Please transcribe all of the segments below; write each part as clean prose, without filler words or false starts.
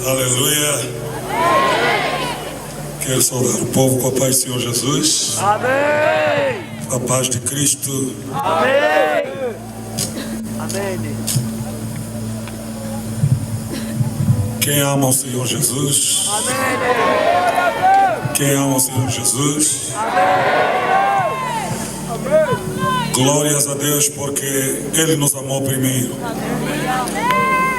Aleluia. Quero saudar o povo com a paz do Senhor Jesus. Amém. Com a paz de Cristo. Amém. Amém. Quem ama o Senhor Jesus? Amém. Quem ama o Senhor Jesus? Glórias a Deus, porque Ele nos amou primeiro.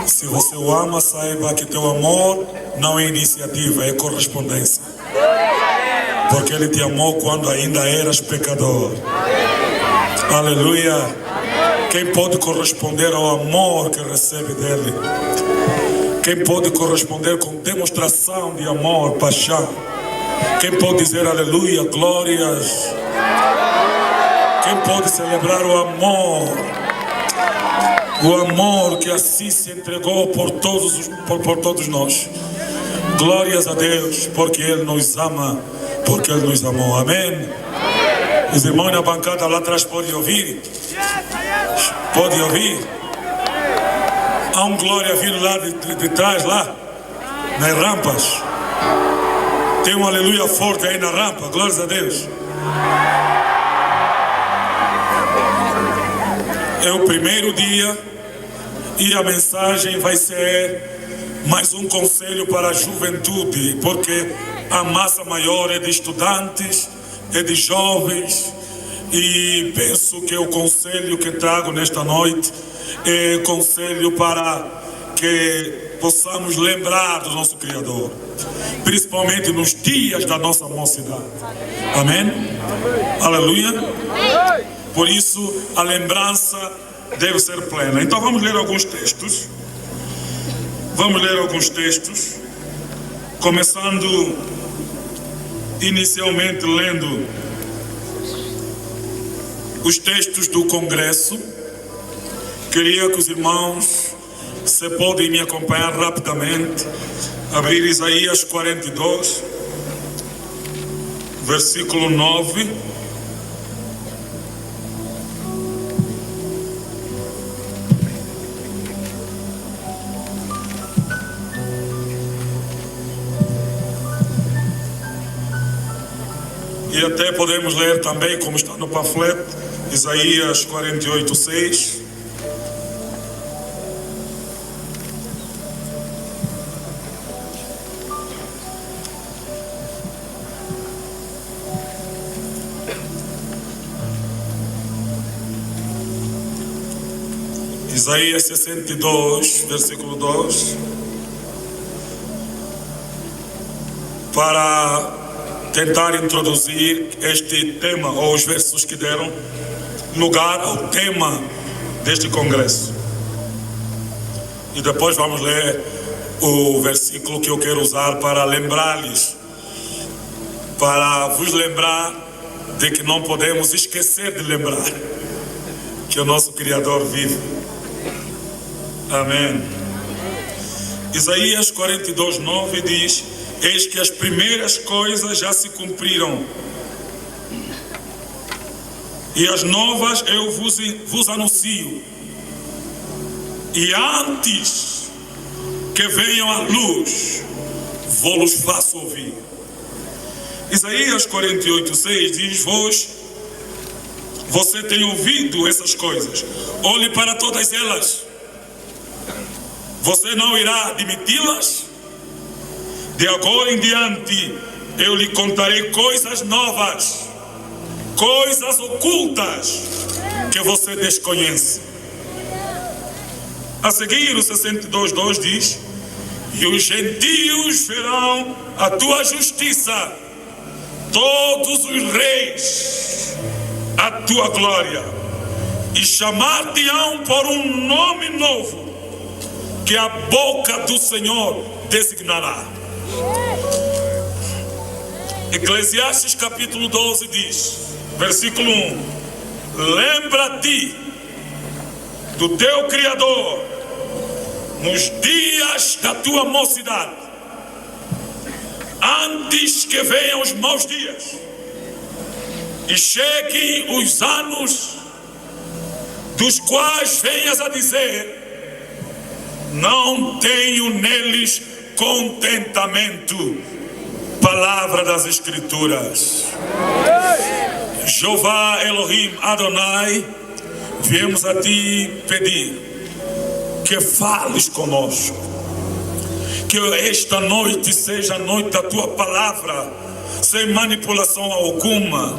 Se você o ama, saiba que teu amor não é iniciativa, é correspondência. Porque Ele te amou quando ainda eras pecador. Aleluia. Quem pode corresponder ao amor que recebe dEle? Quem pode corresponder com demonstração de amor, paixão? Quem pode dizer aleluia, glórias? Quem pode celebrar o amor? O amor que assim se entregou por todos nós. Glórias a Deus, porque Ele nos ama, porque Ele nos amou. Amém? Os irmãos na bancada lá atrás podem ouvir? Podem ouvir? Há um glória vindo lá de trás, lá, nas rampas. Tem um aleluia forte aí na rampa, glórias a Deus. É o primeiro dia e a mensagem vai ser mais um conselho para a juventude, porque a massa maior é de estudantes, é de jovens, e penso que o conselho que trago nesta noite é conselho para que possamos lembrar do nosso Criador, principalmente nos dias da nossa mocidade. Amém? Aleluia. Por isso a lembrança deve ser plena. Então vamos ler alguns textos. Vamos ler alguns textos, começando inicialmente lendo os textos do Congresso. Queria que os irmãos, se podem me acompanhar rapidamente, abrir Isaías 42, versículo 9. E até podemos ler também, como está no panfleto, Isaías 48, 6. Isaías 62, versículo 2. Para tentar introduzir este tema, ou os versos que deram lugar ao tema deste congresso. E depois vamos ler o versículo que eu quero usar para lembrar-lhes, para vos lembrar de que não podemos esquecer de lembrar que o nosso Criador vive. Amém. Isaías 42, 9 diz: eis que as primeiras coisas já se cumpriram, e as novas eu vos anuncio, e antes que venham à luz, vou-los faço ouvir. Isaías 48, 6 diz: você tem ouvido essas coisas, olhe para todas elas, você não irá admiti-las? De agora em diante eu lhe contarei coisas novas, coisas ocultas que você desconhece. A seguir o 62:2 diz: e os gentios verão a tua justiça, todos os reis a tua glória, e chamar-te-ão por um nome novo que a boca do Senhor designará. Eclesiastes capítulo 12 diz, versículo 1: lembra-te do teu Criador nos dias da tua mocidade, antes que venham os maus dias e cheguem os anos dos quais venhas a dizer: não tenho neles contentamento. Palavra das Escrituras. Jeová Elohim Adonai, viemos a ti pedir que fales conosco, que esta noite seja a noite da tua palavra, sem manipulação alguma,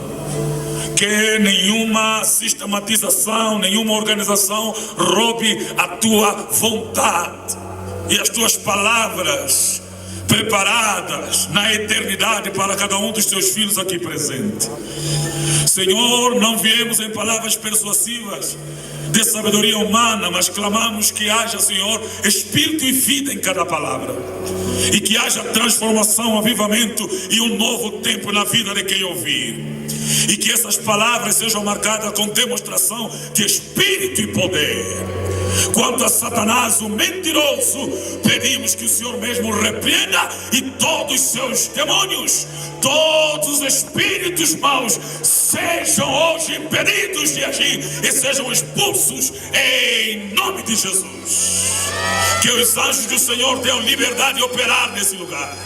que nenhuma sistematização, nenhuma organização roube a tua vontade e as tuas palavras preparadas na eternidade para cada um dos teus filhos aqui presentes. Senhor, não viemos em palavras persuasivas de sabedoria humana, mas clamamos que haja, Senhor, espírito e vida em cada palavra, e que haja transformação, avivamento e um novo tempo na vida de quem ouvir, e que essas palavras sejam marcadas com demonstração de espírito e poder. Quanto a Satanás, o mentiroso, pedimos que o Senhor mesmo repreenda, e todos os seus demônios, todos os espíritos maus sejam hoje impedidos de agir e sejam expulsos em nome de Jesus. Que os anjos do Senhor tenham liberdade de operar nesse lugar,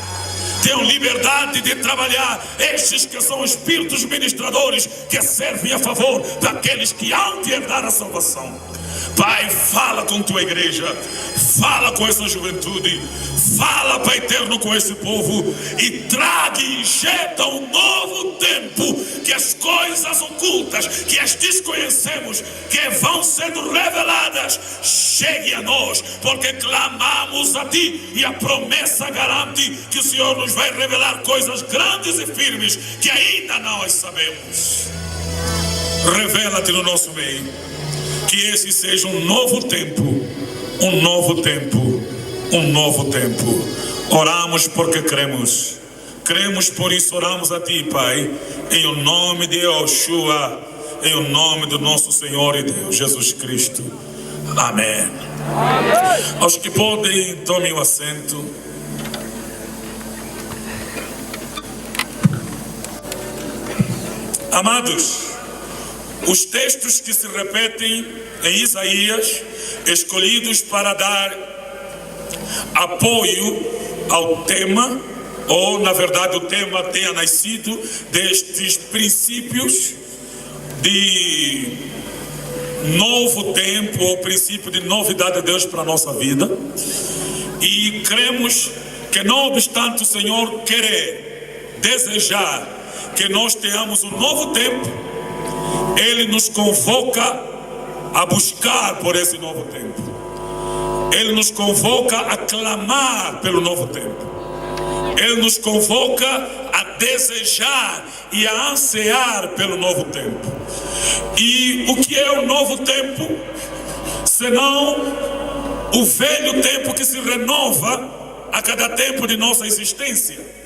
tenham liberdade de trabalhar, estes que são espíritos ministradores que servem a favor daqueles que hão de herdar a salvação. Pai, fala com tua igreja, fala com essa juventude, fala, Pai eterno, com esse povo, e traga e injeta um novo tempo, que as coisas ocultas, que as desconhecemos, que vão sendo reveladas, chegue a nós, porque clamamos a ti, e a promessa garante que o Senhor nos vai revelar coisas grandes e firmes, que ainda não as sabemos. Revela-te no nosso meio. Que esse seja um novo tempo, um novo tempo, um novo tempo. Oramos porque cremos, por isso oramos a ti, Pai, em o nome de Yeshua, em o nome do nosso Senhor e Deus Jesus Cristo. Amém. Aos que podem, tomem o assento. Amados, os textos que se repetem em Isaías, escolhidos para dar apoio ao tema, ou na verdade o tema tenha nascido destes princípios de novo tempo, ou princípio de novidade de Deus para a nossa vida. E cremos que, não obstante o Senhor querer, desejar que nós tenhamos um novo tempo, Ele nos convoca a buscar por esse novo tempo. Ele nos convoca a clamar pelo novo tempo. Ele nos convoca a desejar e a ansiar pelo novo tempo. E o que é o novo tempo? Senão o velho tempo que se renova a cada tempo de nossa existência.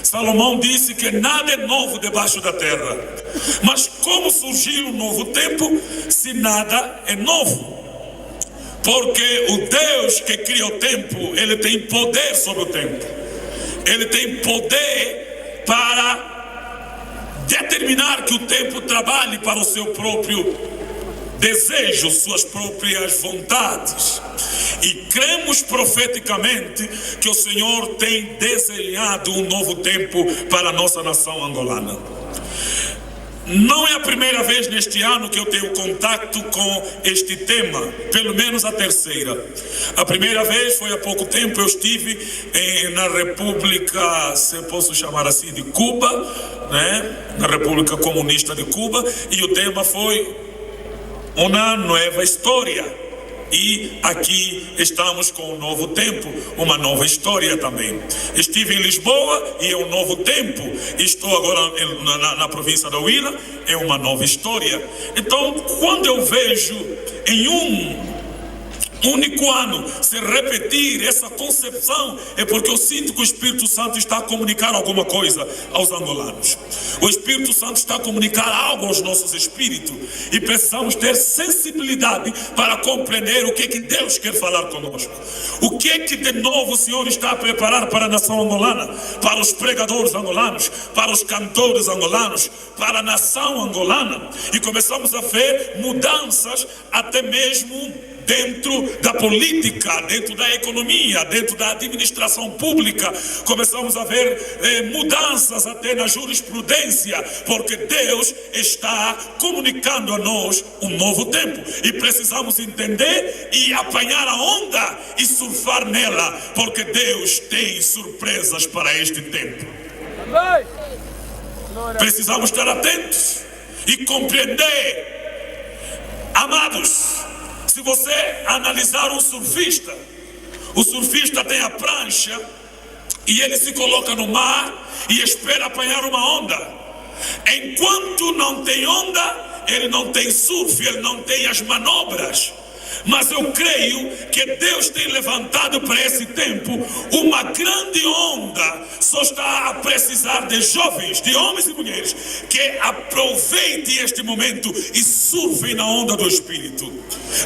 Salomão disse que nada é novo debaixo da terra. Mas como surgiu um novo tempo se nada é novo? Porque o Deus que cria o tempo, Ele tem poder sobre o tempo. Ele tem poder para determinar que o tempo trabalhe para o seu próprio desejo, suas próprias vontades. E cremos profeticamente que o Senhor tem desenhado um novo tempo para a nossa nação angolana. Não é a primeira vez neste ano que eu tenho contato com este tema, pelo menos a terceira. A primeira vez foi há pouco tempo, eu estive na República, se posso chamar assim, de Cuba, né? Na República Comunista de Cuba, e o tema foi uma nova história. E aqui estamos com um novo tempo, uma nova história também. Estive em Lisboa e é um novo tempo. Estou agora na província da Huila, é uma nova história. Então, quando eu vejo em um único ano se repetir essa concepção, é porque eu sinto que o Espírito Santo está a comunicar alguma coisa aos angolanos. O Espírito Santo está a comunicar algo aos nossos espíritos, e precisamos ter sensibilidade para compreender o que Deus quer falar conosco. O que de novo o Senhor está a preparar para a nação angolana, para os pregadores angolanos, para os cantores angolanos, para a nação angolana. E começamos a ver mudanças até mesmo dentro da política, dentro da economia, dentro da administração pública. Começamos a ver mudanças até na jurisprudência, porque Deus está comunicando a nós um novo tempo. E precisamos entender e apanhar a onda e surfar nela, porque Deus tem surpresas para este tempo. Precisamos estar atentos e compreender. Amados, se você analisar um surfista, o surfista tem a prancha e ele se coloca no mar e espera apanhar uma onda. Enquanto não tem onda, ele não tem surf, ele não tem as manobras. Mas eu creio que Deus tem levantado para esse tempo uma grande onda. Só está a precisar de jovens, de homens e mulheres, que aproveitem este momento e surfem na onda do Espírito.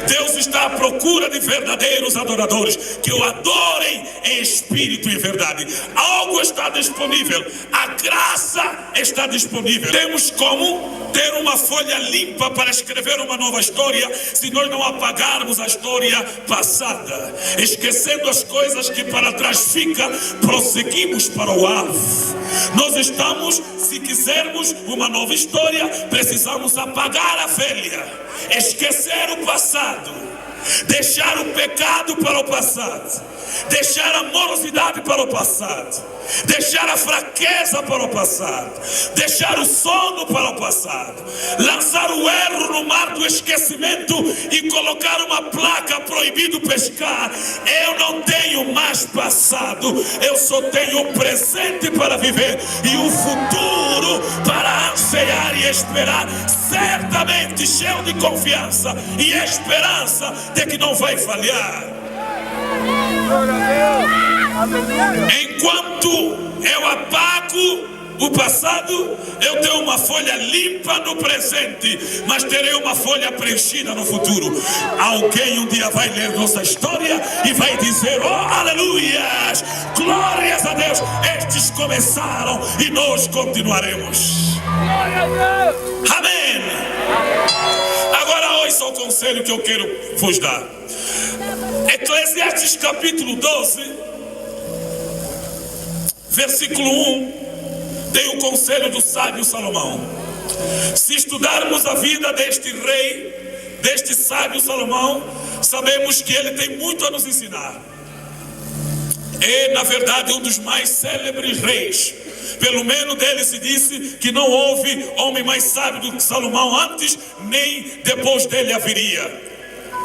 Deus está à procura de verdadeiros adoradores, que o adorem em espírito e verdade. Algo está disponível, a graça está disponível. Temos como ter uma folha limpa para escrever uma nova história, se nós não apagarmos a história passada, esquecendo as coisas que para trás ficam, prosseguimos para o alvo. Nós estamos, se quisermos uma nova história, precisamos apagar a velha, esquecer o passado, deixar o pecado para o passado, deixar a morosidade para o passado, deixar a fraqueza para o passado, deixar o sono para o passado, lançar o erro no mar do esquecimento e colocar uma placa proibido pescar. Eu não tenho mais passado, eu só tenho o presente para viver e o futuro para ansiar e esperar, certamente cheio de confiança e esperança de que não vai falhar. Enquanto eu apago o passado, eu tenho uma folha limpa no presente, mas terei uma folha preenchida no futuro. Alguém um dia vai ler nossa história e vai dizer: oh, aleluias, glórias a Deus, estes começaram e nós continuaremos. Amém. Agora ouça o conselho que eu quero vos dar. Eclesiastes capítulo 12, versículo 1, tem o conselho do sábio Salomão. Se estudarmos a vida deste rei, deste sábio Salomão, sabemos que ele tem muito a nos ensinar. É, na verdade, um dos mais célebres reis. Pelo menos dele se disse que não houve homem mais sábio do que Salomão antes, nem depois dele haveria.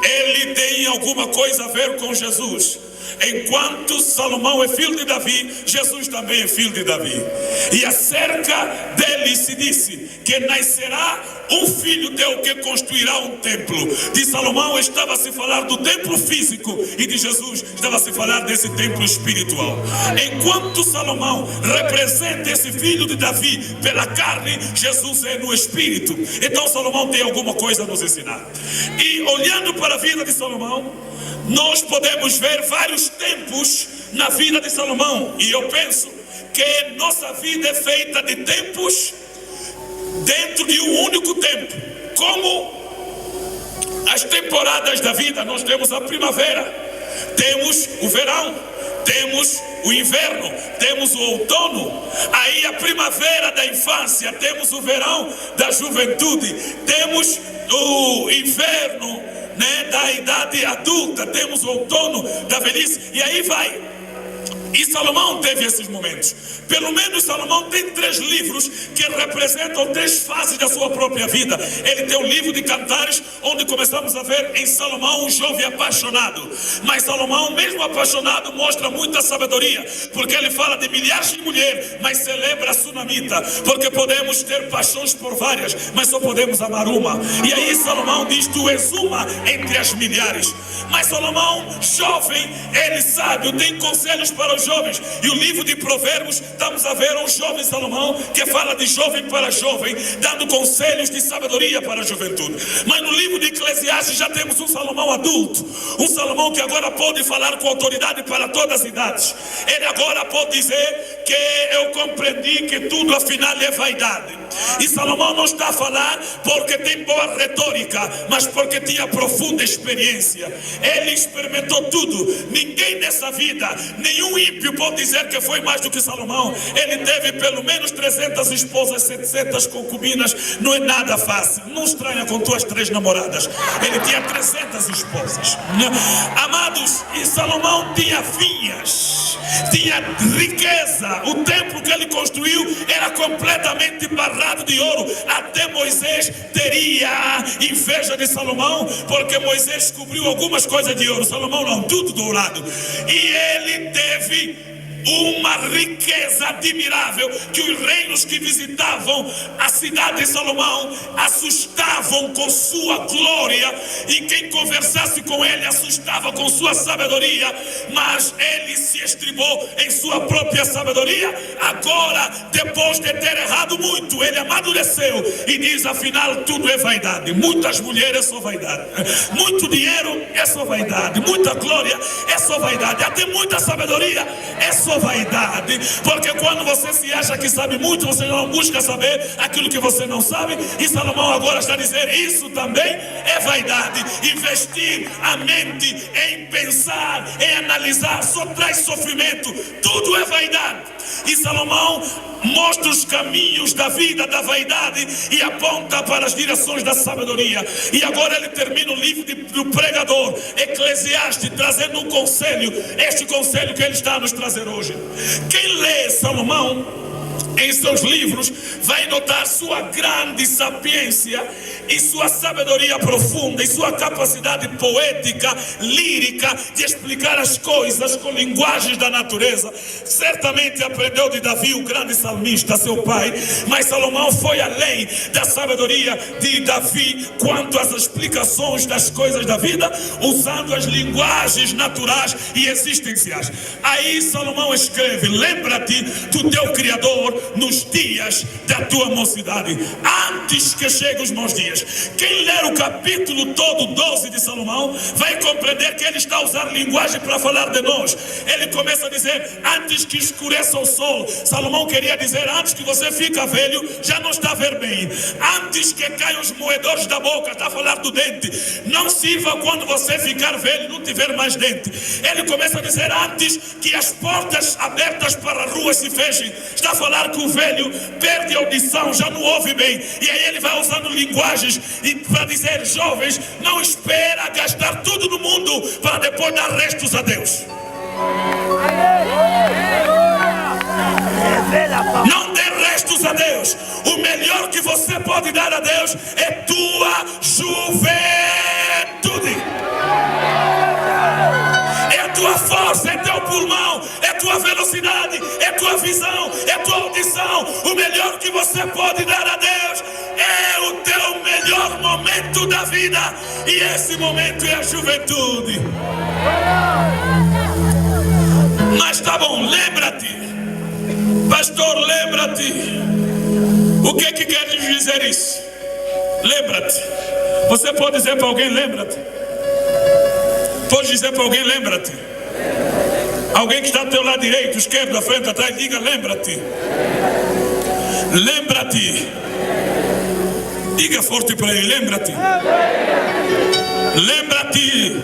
Ele tem alguma coisa a ver com Jesus. Enquanto Salomão é filho de Davi, Jesus também é filho de Davi. E acerca dele se disse que nascerá um filho teu que construirá um templo. De Salomão estava a se falar do templo físico e de Jesus estava a se falar desse templo espiritual. Enquanto Salomão representa esse filho de Davi pela carne, Jesus é no espírito. Então Salomão tem alguma coisa a nos ensinar. E olhando para a vida de Salomão, nós podemos ver vários tempos na vida de Salomão. E eu penso que nossa vida é feita de tempos dentro de um único tempo. Como as temporadas da vida, nós temos a primavera, temos o verão, temos o inverno, temos o outono. Aí a primavera da infância, temos o verão da juventude, temos o inverno, né, da idade adulta, temos o outono da velhice, e aí vai. E Salomão teve esses momentos. Pelo menos Salomão tem 3 livros que representam 3 fases da sua própria vida. Ele tem o livro de Cantares, onde começamos a ver em Salomão um jovem apaixonado. Mas Salomão, mesmo apaixonado, mostra muita sabedoria, porque ele fala de milhares de mulheres, mas celebra a sunamita, porque podemos ter paixões por várias, mas só podemos amar uma. E aí Salomão diz: tu és uma entre as milhares. Mas Salomão, jovem, ele sábio, tem conselhos para os os jovens. E o livro de Provérbios, estamos a ver um jovem Salomão que fala de jovem para jovem, dando conselhos de sabedoria para a juventude. Mas no livro de Eclesiastes já temos um Salomão adulto, um Salomão que agora pode falar com autoridade para todas as idades. Ele agora pode dizer que eu compreendi que tudo afinal é vaidade. E Salomão não está a falar porque tem boa retórica, mas porque tinha profunda experiência. Ele experimentou tudo. Ninguém nessa vida, nenhum ímpio pode dizer que foi mais do que Salomão. Ele teve pelo menos 300 esposas, 700 concubinas. Não é nada fácil. Não estranha com tuas 3 namoradas. Ele tinha 300 esposas. Amados, e Salomão tinha vinhas, tinha riqueza. O templo que ele construiu era completamente barrado de ouro. Até Moisés teria inveja de Salomão, porque Moisés cobriu algumas coisas de ouro, Salomão não, tudo dourado. E ele teve uma riqueza admirável, que os reinos que visitavam a cidade de Salomão assustavam com sua glória, e quem conversasse com ele assustava com sua sabedoria. Mas ele se estribou em sua própria sabedoria. Agora, depois de ter errado muito, ele amadureceu e diz: afinal tudo é vaidade. Muitas mulheres é só vaidade, muito dinheiro é só vaidade, muita glória é só vaidade, até muita sabedoria é só vaidade. Porque quando você se acha que sabe muito, você não busca saber aquilo que você não sabe. E Salomão agora está dizendo: isso também é vaidade. Investir a mente em pensar, em analisar, só traz sofrimento. Tudo é vaidade. E Salomão mostra os caminhos da vida da vaidade e aponta para as direções da sabedoria. E agora ele termina o livro do pregador Eclesiastes trazendo um conselho, este conselho que ele está a nos trazer hoje. Quem lê Salomão em seus livros vai notar sua grande sapiência e sua sabedoria profunda e sua capacidade poética, lírica, de explicar as coisas com linguagens da natureza. Certamente aprendeu de Davi, o grande salmista, seu pai, mas Salomão foi além da sabedoria de Davi quanto às explicações das coisas da vida, usando as linguagens naturais e existenciais. Aí Salomão escreve: lembra-te do teu Criador nos dias da tua mocidade, antes que cheguem os maus dias. Quem ler o capítulo todo 12 de Salomão vai compreender que ele está a usar linguagem para falar de nós. Ele começa a dizer: antes que escureça o sol. Salomão queria dizer: antes que você fica velho, já não está a ver bem. Antes que caiam os moedores da boca, está a falar do dente. Não sirva quando você ficar velho e não tiver mais dente. Ele começa a dizer: antes que as portas abertas para a rua se fechem. Está a falar que o velho perde a audição, já não ouve bem. E aí ele vai usando linguagens e para dizer: jovens, não espera gastar tudo no mundo para depois dar restos a Deus. Não dê restos a Deus. O melhor que você pode dar a Deus é tua juventude. É tua força, é teu pulmão, é tua velocidade, é tua visão, é tua audição. O melhor que você pode dar a Deus é o teu melhor momento da vida. E esse momento é a juventude. Mas tá bom, lembra-te, pastor, lembra-te. O que quer dizer isso? Lembra-te. Você pode dizer para alguém: lembra-te. Pode dizer para alguém: lembra-te. Alguém que está do teu lado direito, esquerdo, à frente, atrás, diga: lembra-te. Lembra-te. Diga forte para ele: lembra-te. Lembra-te.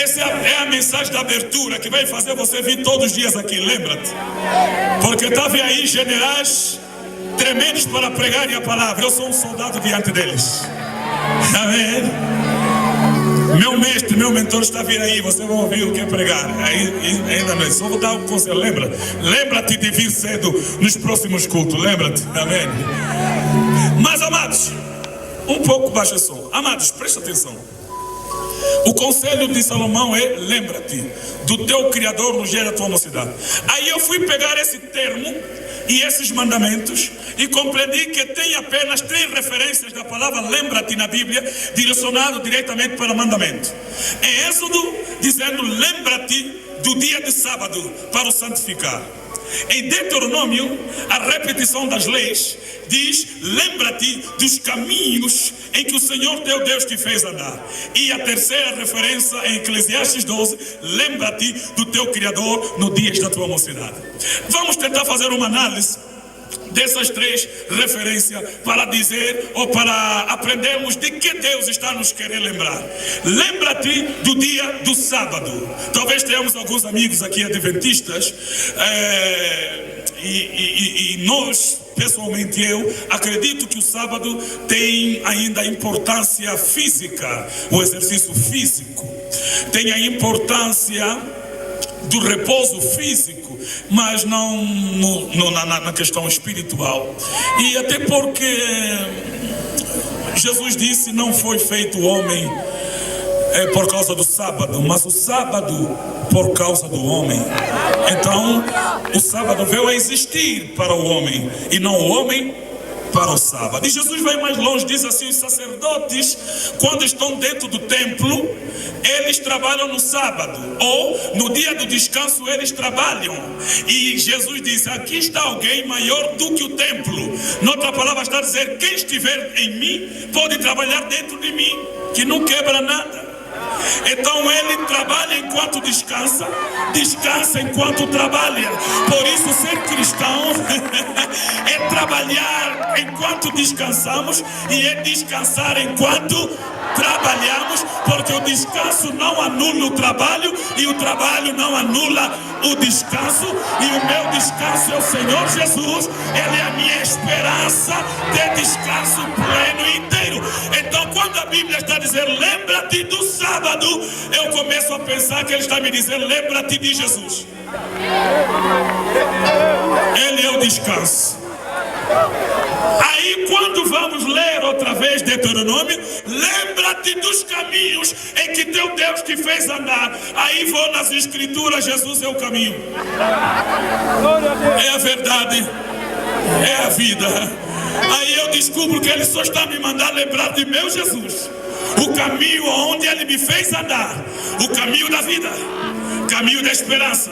Essa é a mensagem da abertura que vai fazer você vir todos os dias aqui. Lembra-te. Porque estavam aí generais tremendos para pregarem a palavra. Eu sou um soldado diante deles. Amém. Meu mestre, meu mentor está vindo aí. Você vai ouvir o que é pregar. Ainda não. Só vou dar um conselho. Lembra-te de vir cedo nos próximos cultos. Lembra-te. Amém. Mas amados, um pouco baixo o som. Amados, presta atenção. O conselho de Salomão é: lembra-te do teu Criador no dia da tua mocidade. Aí eu fui pegar esse termo e esses mandamentos e compreendi que tem apenas 3 referências da palavra lembra-te na Bíblia, direcionado diretamente para mandamento. Em Êxodo, dizendo lembra-te do dia de sábado para o santificar. Em Deuteronômio, a repetição das leis diz lembra-te dos caminhos em que o Senhor teu Deus te fez andar. E a terceira referência em Eclesiastes 12, lembra-te do teu Criador no dias da tua mocidade. Vamos tentar fazer uma análise dessas 3 referências para dizer ou para aprendermos de que Deus está nos querendo lembrar. Lembra-te do dia do sábado. Talvez tenhamos alguns amigos aqui adventistas e nós, pessoalmente eu, acredito que o sábado tem ainda a importância física, o exercício físico, tem a importância do repouso físico, mas não na questão espiritual. E até porque Jesus disse, não foi feito o homem por causa do sábado, mas o sábado por causa do homem. Então, o sábado veio a existir para o homem, e não o homem para o sábado. E Jesus vai mais longe, diz assim, os sacerdotes, quando estão dentro do templo, eles trabalham no sábado, ou no dia do descanso eles trabalham. E Jesus diz, aqui está alguém maior do que o templo. Noutra palavra está a dizer, quem estiver em mim, pode trabalhar dentro de mim, que não quebra nada. Então ele trabalha enquanto descansa, descansa enquanto trabalha. Por isso ser cristão é trabalhar enquanto descansamos e é descansar enquanto trabalhamos, porque o descanso não anula o trabalho e o trabalho não anula o descanso, e o meu descanso é o Senhor Jesus. Ele é a minha esperança de descanso pleno e inteiro. Então quando a Bíblia está dizendo lembra-te do sábado, eu começo a pensar que ele está me dizendo lembra-te de Jesus. Ele é o descanso. Aí quando vamos ler outra vez Deuteronômio, lembra-te dos caminhos em que teu Deus te fez andar. Aí vou nas escrituras, Jesus é o caminho, é a verdade, é a vida. Aí eu descubro que ele só está me mandando lembrar de meu Jesus, o caminho onde ele me fez andar, o caminho da vida, caminho da esperança,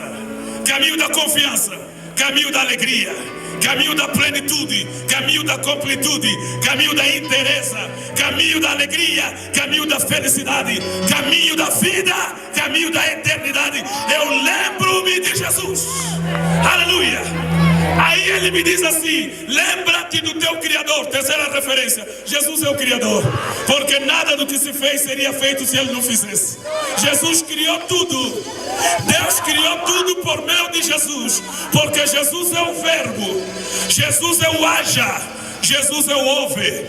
caminho da confiança, caminho da alegria, caminho da plenitude, caminho da completude, caminho da inteireza, caminho da alegria, caminho da felicidade, caminho da vida, caminho da eternidade. Eu lembro-me de Jesus. Aleluia. Aí ele me diz assim, lembra-te do teu Criador. Terceira referência, Jesus é o Criador, porque nada do que se fez seria feito se ele não fizesse. Jesus criou tudo. Deus criou tudo por meio de Jesus, porque Jesus é o verbo, Jesus é o haja, Jesus é o ouve.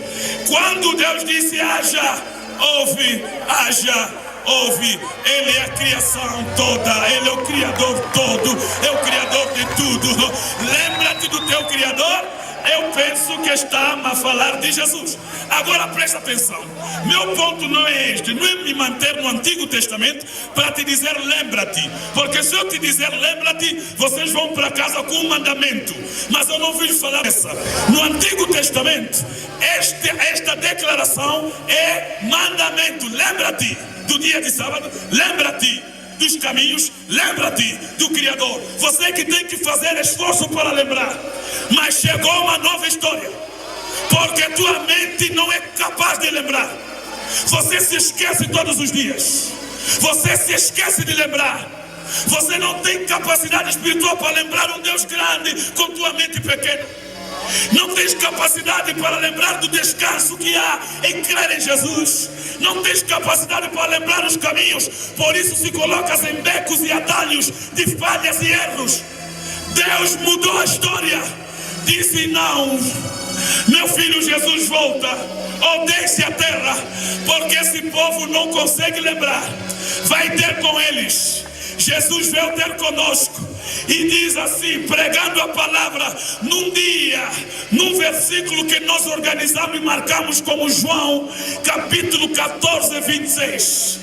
Quando Deus disse haja, ouve, haja, ouve. Ele é a criação toda, ele é o Criador todo, é o Criador de tudo. Lembra-te do teu Criador. Eu penso que está a falar de Jesus. Agora presta atenção, meu ponto não é este, não é me manter no Antigo Testamento para te dizer lembra-te, porque se eu te dizer lembra-te, vocês vão para casa com um mandamento, mas eu não vim falar dessa. No Antigo Testamento, esta declaração é mandamento. Lembra-te do dia de sábado, lembra-te dos caminhos, lembra-te do Criador. Você que tem que fazer esforço para lembrar, mas chegou uma nova história, porque tua mente não é capaz de lembrar. Você se esquece todos os dias, você se esquece de lembrar. Você não tem capacidade espiritual para lembrar um Deus grande com tua mente pequena. Não tens capacidade para lembrar do descanso que há em crer em Jesus. Não tens capacidade para lembrar os caminhos. Por isso se colocas em becos e atalhos de falhas e erros. Deus mudou a história. Disse não, meu filho Jesus volta, ou deixe a terra, porque esse povo não consegue lembrar. Vai ter com eles Jesus veio ter conosco e diz assim, pregando a palavra, num dia, num versículo que nós organizamos e marcamos como João, capítulo 14, 26.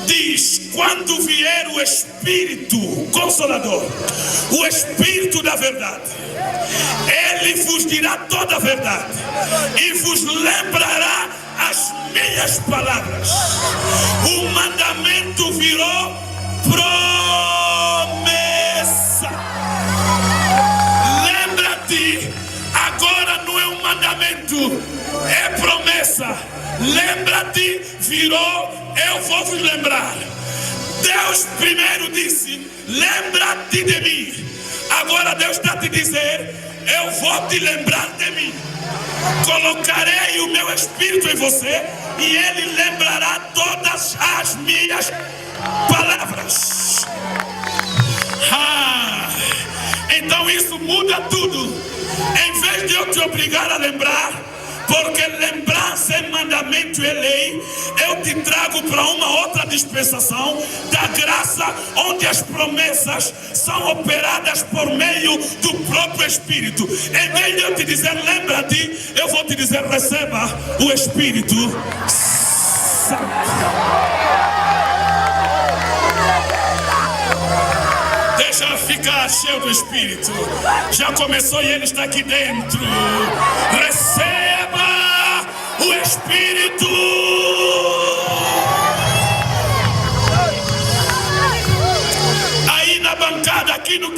Diz, quando vier o Espírito Consolador, o Espírito da verdade, Ele vos dirá toda a verdade e vos lembrará as minhas palavras. O mandamento virou promessa. Lembra-te, agora não é um mandamento, é promessa. Lembra-te, virou, eu vou vos lembrar. Deus primeiro disse, lembra-te de mim. Agora Deus está te dizer, eu vou te lembrar de mim. Colocarei o meu Espírito em você e Ele lembrará todas as minhas palavras. Então isso muda tudo. Em vez de eu te obrigar a lembrar, porque lembrança é mandamento e lei, eu te trago para uma outra dispensação da graça, onde as promessas são operadas por meio do próprio Espírito. Em vez de eu te dizer lembra-te, eu vou te dizer receba o Espírito Santo. Deixa ficar cheio do Espírito. Já começou e Ele está aqui dentro. Receba o Espírito. Aí na bancada, aqui no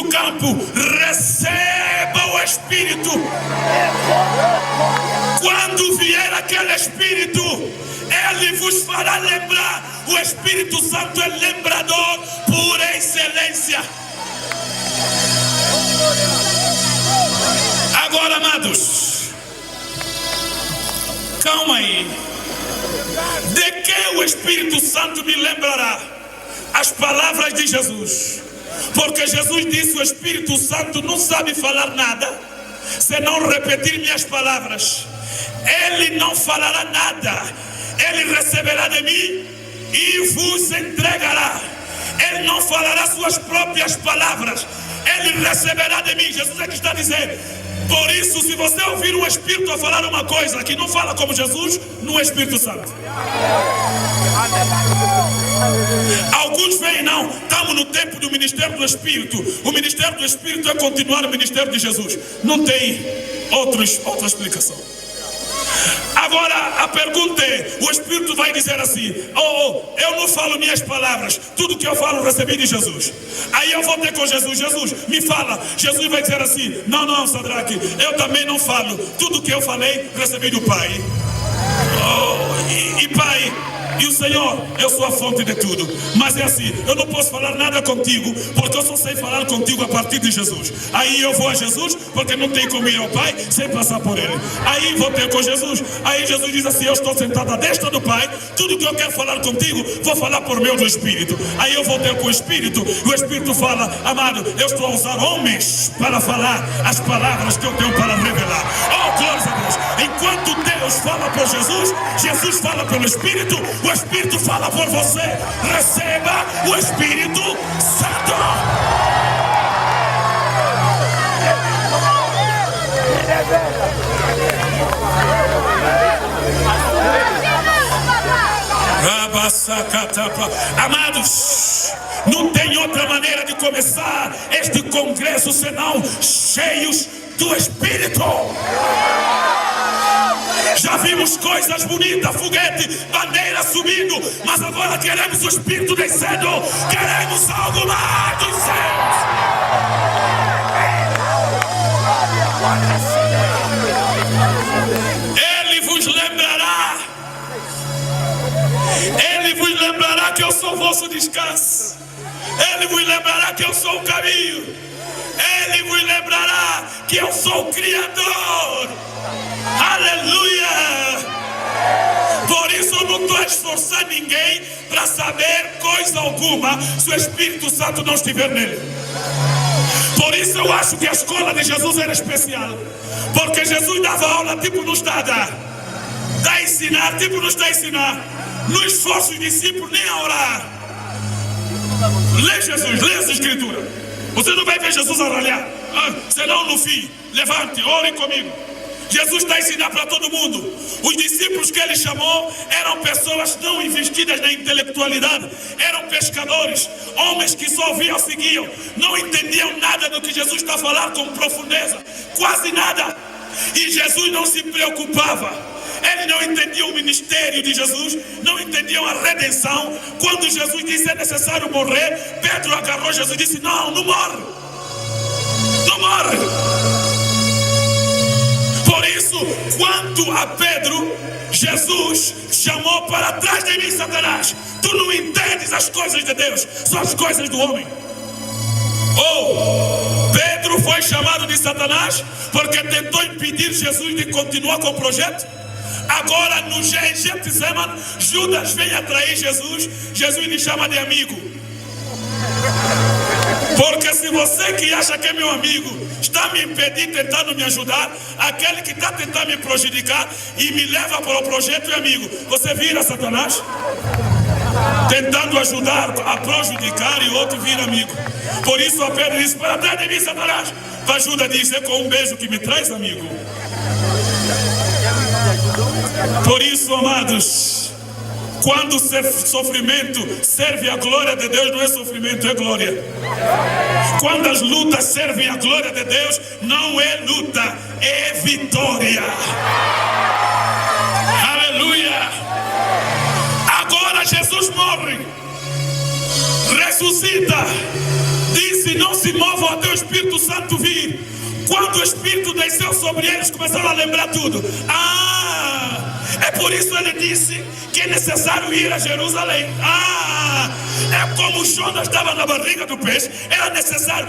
campo, receba o Espírito. Quando vier aquele Espírito, Ele vos fará lembrar. O Espírito Santo é lembrador por excelência. Agora, amados, calma aí. De que o Espírito Santo me lembrará? As palavras de Jesus. Porque Jesus disse, o Espírito Santo não sabe falar nada se não repetir minhas palavras. Ele não falará nada. Ele receberá de mim e vos entregará. Ele não falará suas próprias palavras. Ele receberá de mim. Jesus é que está dizendo. Por isso, se você ouvir o Espírito a falar uma coisa que não fala como Jesus, não é Espírito Santo. Alguns veem, não, estamos no tempo do ministério do Espírito. O ministério do Espírito é continuar o ministério de Jesus. Não tem outra explicação. Agora a pergunta é, o Espírito vai dizer assim, eu não falo minhas palavras, tudo que eu falo recebi de Jesus. Aí eu vou ter com Jesus, Jesus me fala. Jesus vai dizer assim, não Sadraque, eu também não falo, tudo que eu falei recebi do Pai. E Pai, e o Senhor, eu sou a fonte de tudo. Mas é assim, eu não posso falar nada contigo, porque eu só sei falar contigo a partir de Jesus. Aí eu vou a Jesus, porque não tem como ir ao Pai sem passar por Ele. Aí vou ter com Jesus. Aí Jesus diz assim, eu estou sentado à destra do Pai, tudo que eu quero falar contigo, vou falar por meio do Espírito. Aí eu vou ter com o Espírito, e o Espírito fala, amado, eu estou a usar homens para falar as palavras que eu tenho para revelar. Oh, glória a Deus. Enquanto Deus fala por Jesus, Jesus fala pelo Espírito, o Espírito fala por você. Receba o Espírito Santo. Amados, não tem outra maneira de começar este congresso senão cheios do Espírito. Já vimos coisas bonitas, foguete, bandeira subindo, mas agora queremos o Espírito descendo, queremos algo mais dos céus. Ele vos lembrará que eu sou o vosso descanso. Ele vos lembrará que eu sou o caminho. Ele vos lembrará que eu sou o Criador. Aleluia! Por isso eu não estou a esforçar ninguém para saber coisa alguma se o Espírito Santo não estiver nele. Por isso eu acho que a escola de Jesus era especial, porque Jesus dava aula tipo não está a dar, dá a ensinar tipo não está a ensinar, não esforça os discípulos nem a orar. Lê Jesus, lê essa escritura. Você não vai ver Jesus arralhar. Senão no fim, levante, ore comigo. Jesus está ensinando para todo mundo. Os discípulos que ele chamou eram pessoas não investidas na intelectualidade. Eram pescadores, homens que só ouviam, seguiam. Não entendiam nada do que Jesus está falando com profundeza. Quase nada. E Jesus não se preocupava. Eles não entendiam o ministério de Jesus, não entendiam a redenção. Quando Jesus disse é necessário morrer, Pedro agarrou Jesus e disse: não, não morre. Não morre. Por isso, quanto a Pedro, Jesus chamou para trás de mim, Satanás. Tu não entendes as coisas de Deus, só as coisas do homem. Pedro foi chamado de Satanás porque tentou impedir Jesus de continuar com o projeto. Agora no Getsemane, Judas vem atrair Jesus. Jesus lhe chama de amigo. Porque se você que acha que é meu amigo está me impedindo, tentando me ajudar, aquele que está tentando me prejudicar e me leva para o projeto é amigo. Você vira Satanás? Tentando ajudar a prejudicar e o outro vira amigo. Por isso a Pedro disse: para trás de mim, Satanás. Para Judas dizer: com um beijo que me traz, amigo. Por isso, amados, quando o sofrimento serve a glória de Deus, não é sofrimento, é glória. Quando as lutas servem a glória de Deus, não é luta, é vitória. Aleluia. Agora Jesus morre, ressuscita, disse: não se movam até o Espírito Santo vir. Quando o Espírito desceu sobre eles, começaram a lembrar tudo. É por isso ele disse que é necessário ir a Jerusalém. É como Jonas estava na barriga do peixe, era necessário.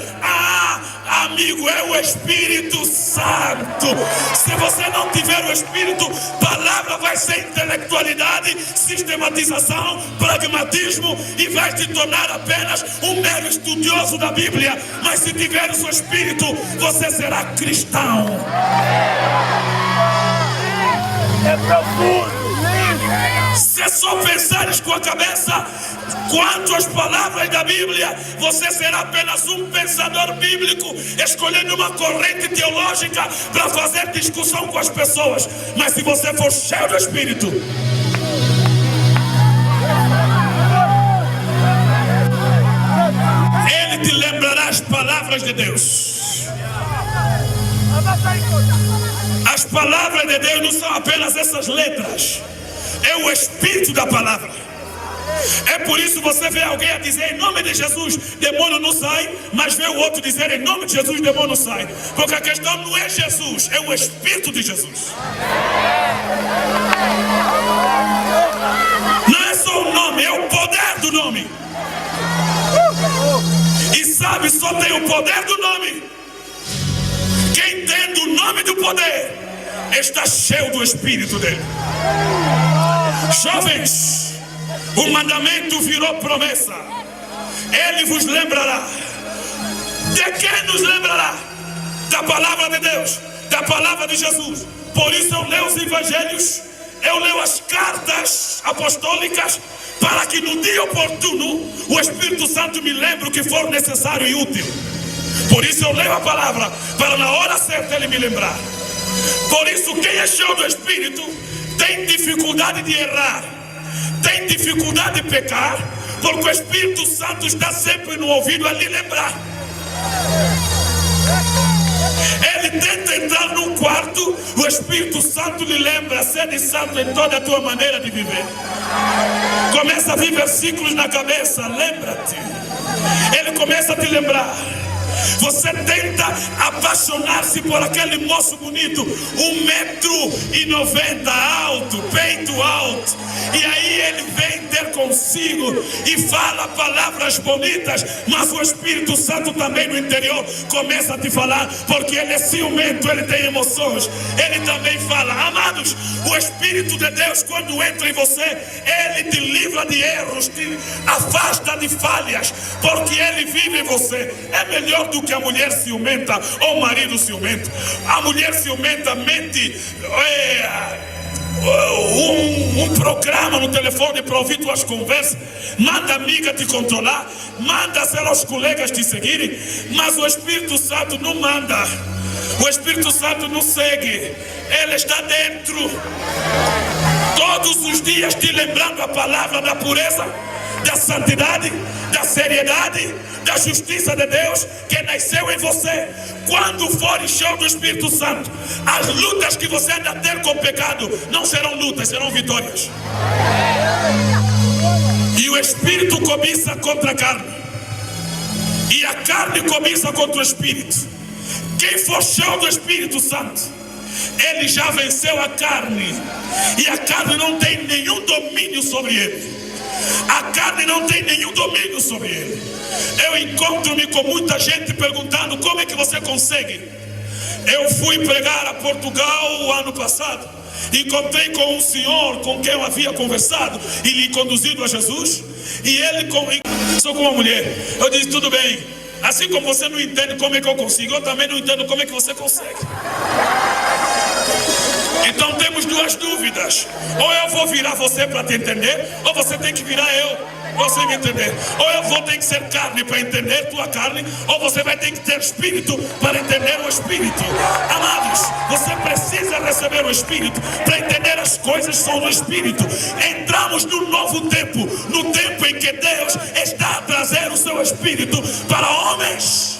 Amigo, é o Espírito Santo. Se você não tiver o Espírito, palavra vai ser intelectualidade, sistematização, pragmatismo, e vai te tornar apenas um mero estudioso da Bíblia. Mas se tiver o seu Espírito, você será cristão. É profundo. Se só pensares com a cabeça quanto às palavras da Bíblia, você será apenas um pensador bíblico, escolhendo uma corrente teológica para fazer discussão com as pessoas. Mas se você for cheio do Espírito, Ele te lembrará as palavras de Deus. As palavras de Deus não são apenas essas letras, é o Espírito da palavra. É por isso você vê alguém a dizer: em nome de Jesus, demônio não sai, mas vê o outro dizer: em nome de Jesus, demônio não sai. Porque a questão não é Jesus, é o Espírito de Jesus. Não é só o nome, é o poder do nome. E sabe, só tem o poder do nome quem tem do nome do poder está cheio do Espírito dele. Jovens, o mandamento virou promessa. Ele vos lembrará. De quem nos lembrará? Da palavra de Deus, da palavra de Jesus. Por isso eu leio os evangelhos, eu leio as cartas apostólicas, para que no dia oportuno o Espírito Santo me lembre o que for necessário e útil. Por isso eu leio a palavra, para na hora certa ele me lembrar. Por isso quem é cheio do Espírito tem dificuldade de errar, tem dificuldade de pecar, porque o Espírito Santo está sempre no ouvido a lhe lembrar. Ele tenta entrar num quarto, o Espírito Santo lhe lembra: sede santo em toda a tua maneira de viver. Começa a vir versículos na cabeça, lembra-te. Ele começa a te lembrar. Você tenta apaixonar-se por aquele moço bonito, 1,90 m alto, peito alto, e aí ele vem ter consigo e fala palavras bonitas, mas o Espírito Santo também no interior começa a te falar, porque ele é ciumento, ele tem emoções, ele também fala. Amados, o Espírito de Deus, quando entra em você, ele te livra de erros, te afasta de falhas, porque ele vive em você. É melhor do que a mulher ciumenta ou o marido ciumento. A mulher ciumenta mente um programa no telefone para ouvir tuas conversas, manda a amiga te controlar, manda os colegas te seguirem, mas o Espírito Santo não manda, o Espírito Santo não segue, ele está dentro, todos os dias te lembrando a palavra da pureza, da santidade, da seriedade, da justiça de Deus que nasceu em você. Quando for cheio do Espírito Santo, as lutas que você anda a ter com o pecado não serão lutas, serão vitórias. E o Espírito cobiça contra a carne, e a carne cobiça contra o Espírito. Quem for cheio do Espírito Santo, ele já venceu a carne, e a carne não tem nenhum domínio sobre ele. A carne não tem nenhum domínio sobre ele. Eu encontro-me com muita gente perguntando como é que você consegue. Eu fui pregar a Portugal o ano passado, encontrei com um senhor com quem eu havia conversado e lhe conduzido a Jesus, e ele sou com uma mulher. Eu disse, tudo bem, assim como você não entende como é que eu consigo, eu também não entendo como é que você consegue. Então temos duas dúvidas: ou eu vou virar você para te entender, ou você tem que virar eu, você me entender. Ou eu vou ter que ser carne para entender tua carne, ou você vai ter que ter espírito para entender o espírito. Amados, você precisa receber o espírito para entender as coisas que são do espírito. Entramos num novo tempo, no tempo em que Deus está a trazer o seu espírito para homens.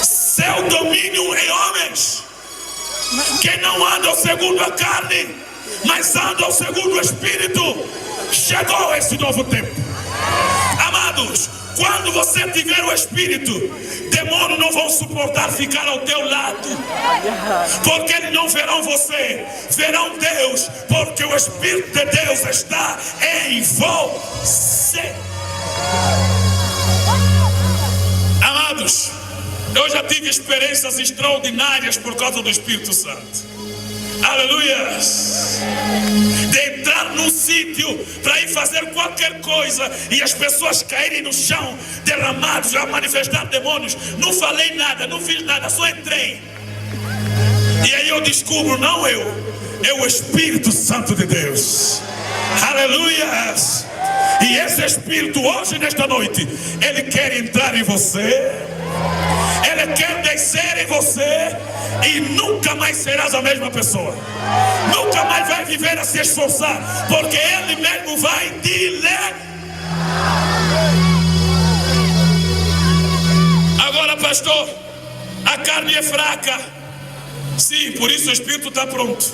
Seu domínio em homens que não andam segundo a carne, mas andam segundo o Espírito. Chegou esse novo tempo. Amados, quando você tiver o Espírito, demônios não vão suportar ficar ao teu lado, porque eles não verão você, verão Deus, porque o Espírito de Deus está em você. Amados, eu já tive experiências extraordinárias por causa do Espírito Santo. Aleluia! De entrar num sítio para ir fazer qualquer coisa e as pessoas caírem no chão, derramados, a manifestar demônios. Não falei nada, não fiz nada, só entrei. E aí eu descubro, não eu, é o Espírito Santo de Deus. Aleluia! E esse Espírito hoje, nesta noite, ele quer entrar em você, ele quer descer em você, e nunca mais serás a mesma pessoa. Nunca mais vai viver a se esforçar, porque ele mesmo vai te levar. Agora, pastor, a carne é fraca. Sim, por isso o Espírito está pronto.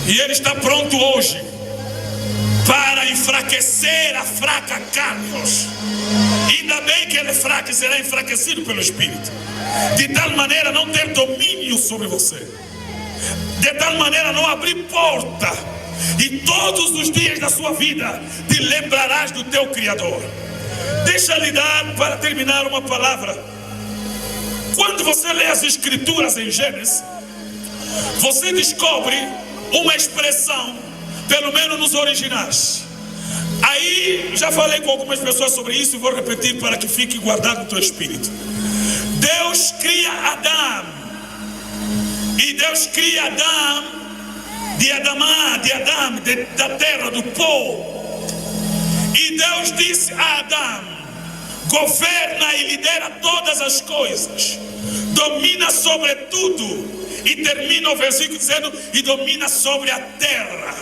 E ele está pronto hoje para enfraquecer a fraca carne hoje. Ainda bem que ele é fraco e será enfraquecido pelo Espírito, de tal maneira não ter domínio sobre você, de tal maneira não abrir porta, e todos os dias da sua vida te lembrarás do teu Criador. Deixa lhe dar, para terminar, uma palavra. Quando você lê as Escrituras em Gênesis, você descobre uma expressão, pelo menos nos originais. Aí já falei com algumas pessoas sobre isso e vou repetir para que fique guardado no teu espírito. Deus cria Adão, e Deus cria Adão da terra, do pó. E Deus disse a Adão: governa e lidera todas as coisas, domina sobre tudo. E termina o versículo dizendo: e domina sobre a terra.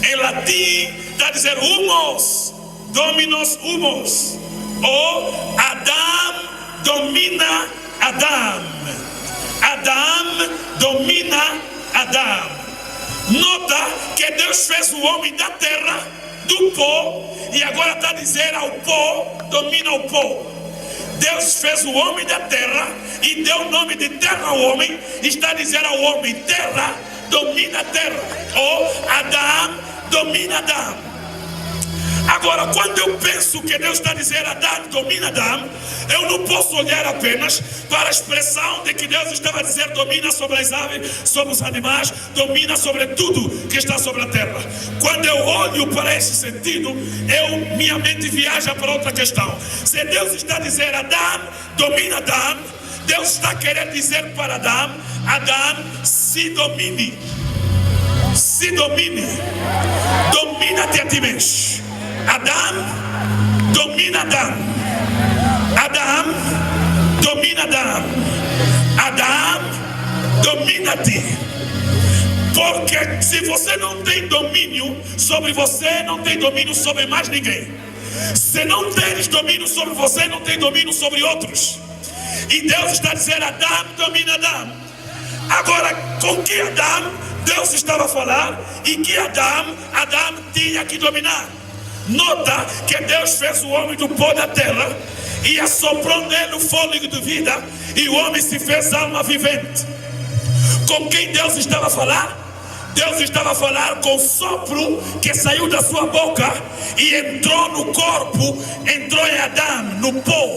Em latim está dizendo humos, dominos humos, ou Adão domina Adão, Adão domina Adão. Nota que Deus fez o homem da terra, do pó, e agora está dizendo ao pó, domina o pó. Deus fez o homem da terra e deu o nome de terra ao homem, e está dizendo ao homem: terra, domina a terra, ou Adão domina Adão. Agora, quando eu penso que Deus está dizendo Adão domina Adão, eu não posso olhar apenas para a expressão de que Deus estava a dizer domina sobre as aves, sobre os animais, domina sobre tudo que está sobre a terra. Quando eu olho para esse sentido, minha mente viaja para outra questão. Se Deus está a dizer Adão domina Adão, Deus está querendo dizer para Adão: Adão, se domine. Se domine. Domina-te a ti mesmo. Adão, domina Adão. Adão, domina Adão. Adão, domina-te. Porque se você não tem domínio sobre você, não tem domínio sobre mais ninguém. Se não tens domínio sobre você, não tem domínio sobre outros. E Deus está dizendo: Adão, domina Adão. Agora, com que Adão Deus estava a falar e que Adão tinha que dominar? Nota que Deus fez o homem do pó da terra e assoprou nele o fôlego de vida, e o homem se fez alma vivente. Com quem Deus estava a falar? Deus estava a falar com o sopro que saiu da sua boca e entrou no corpo, entrou em Adão, no pó.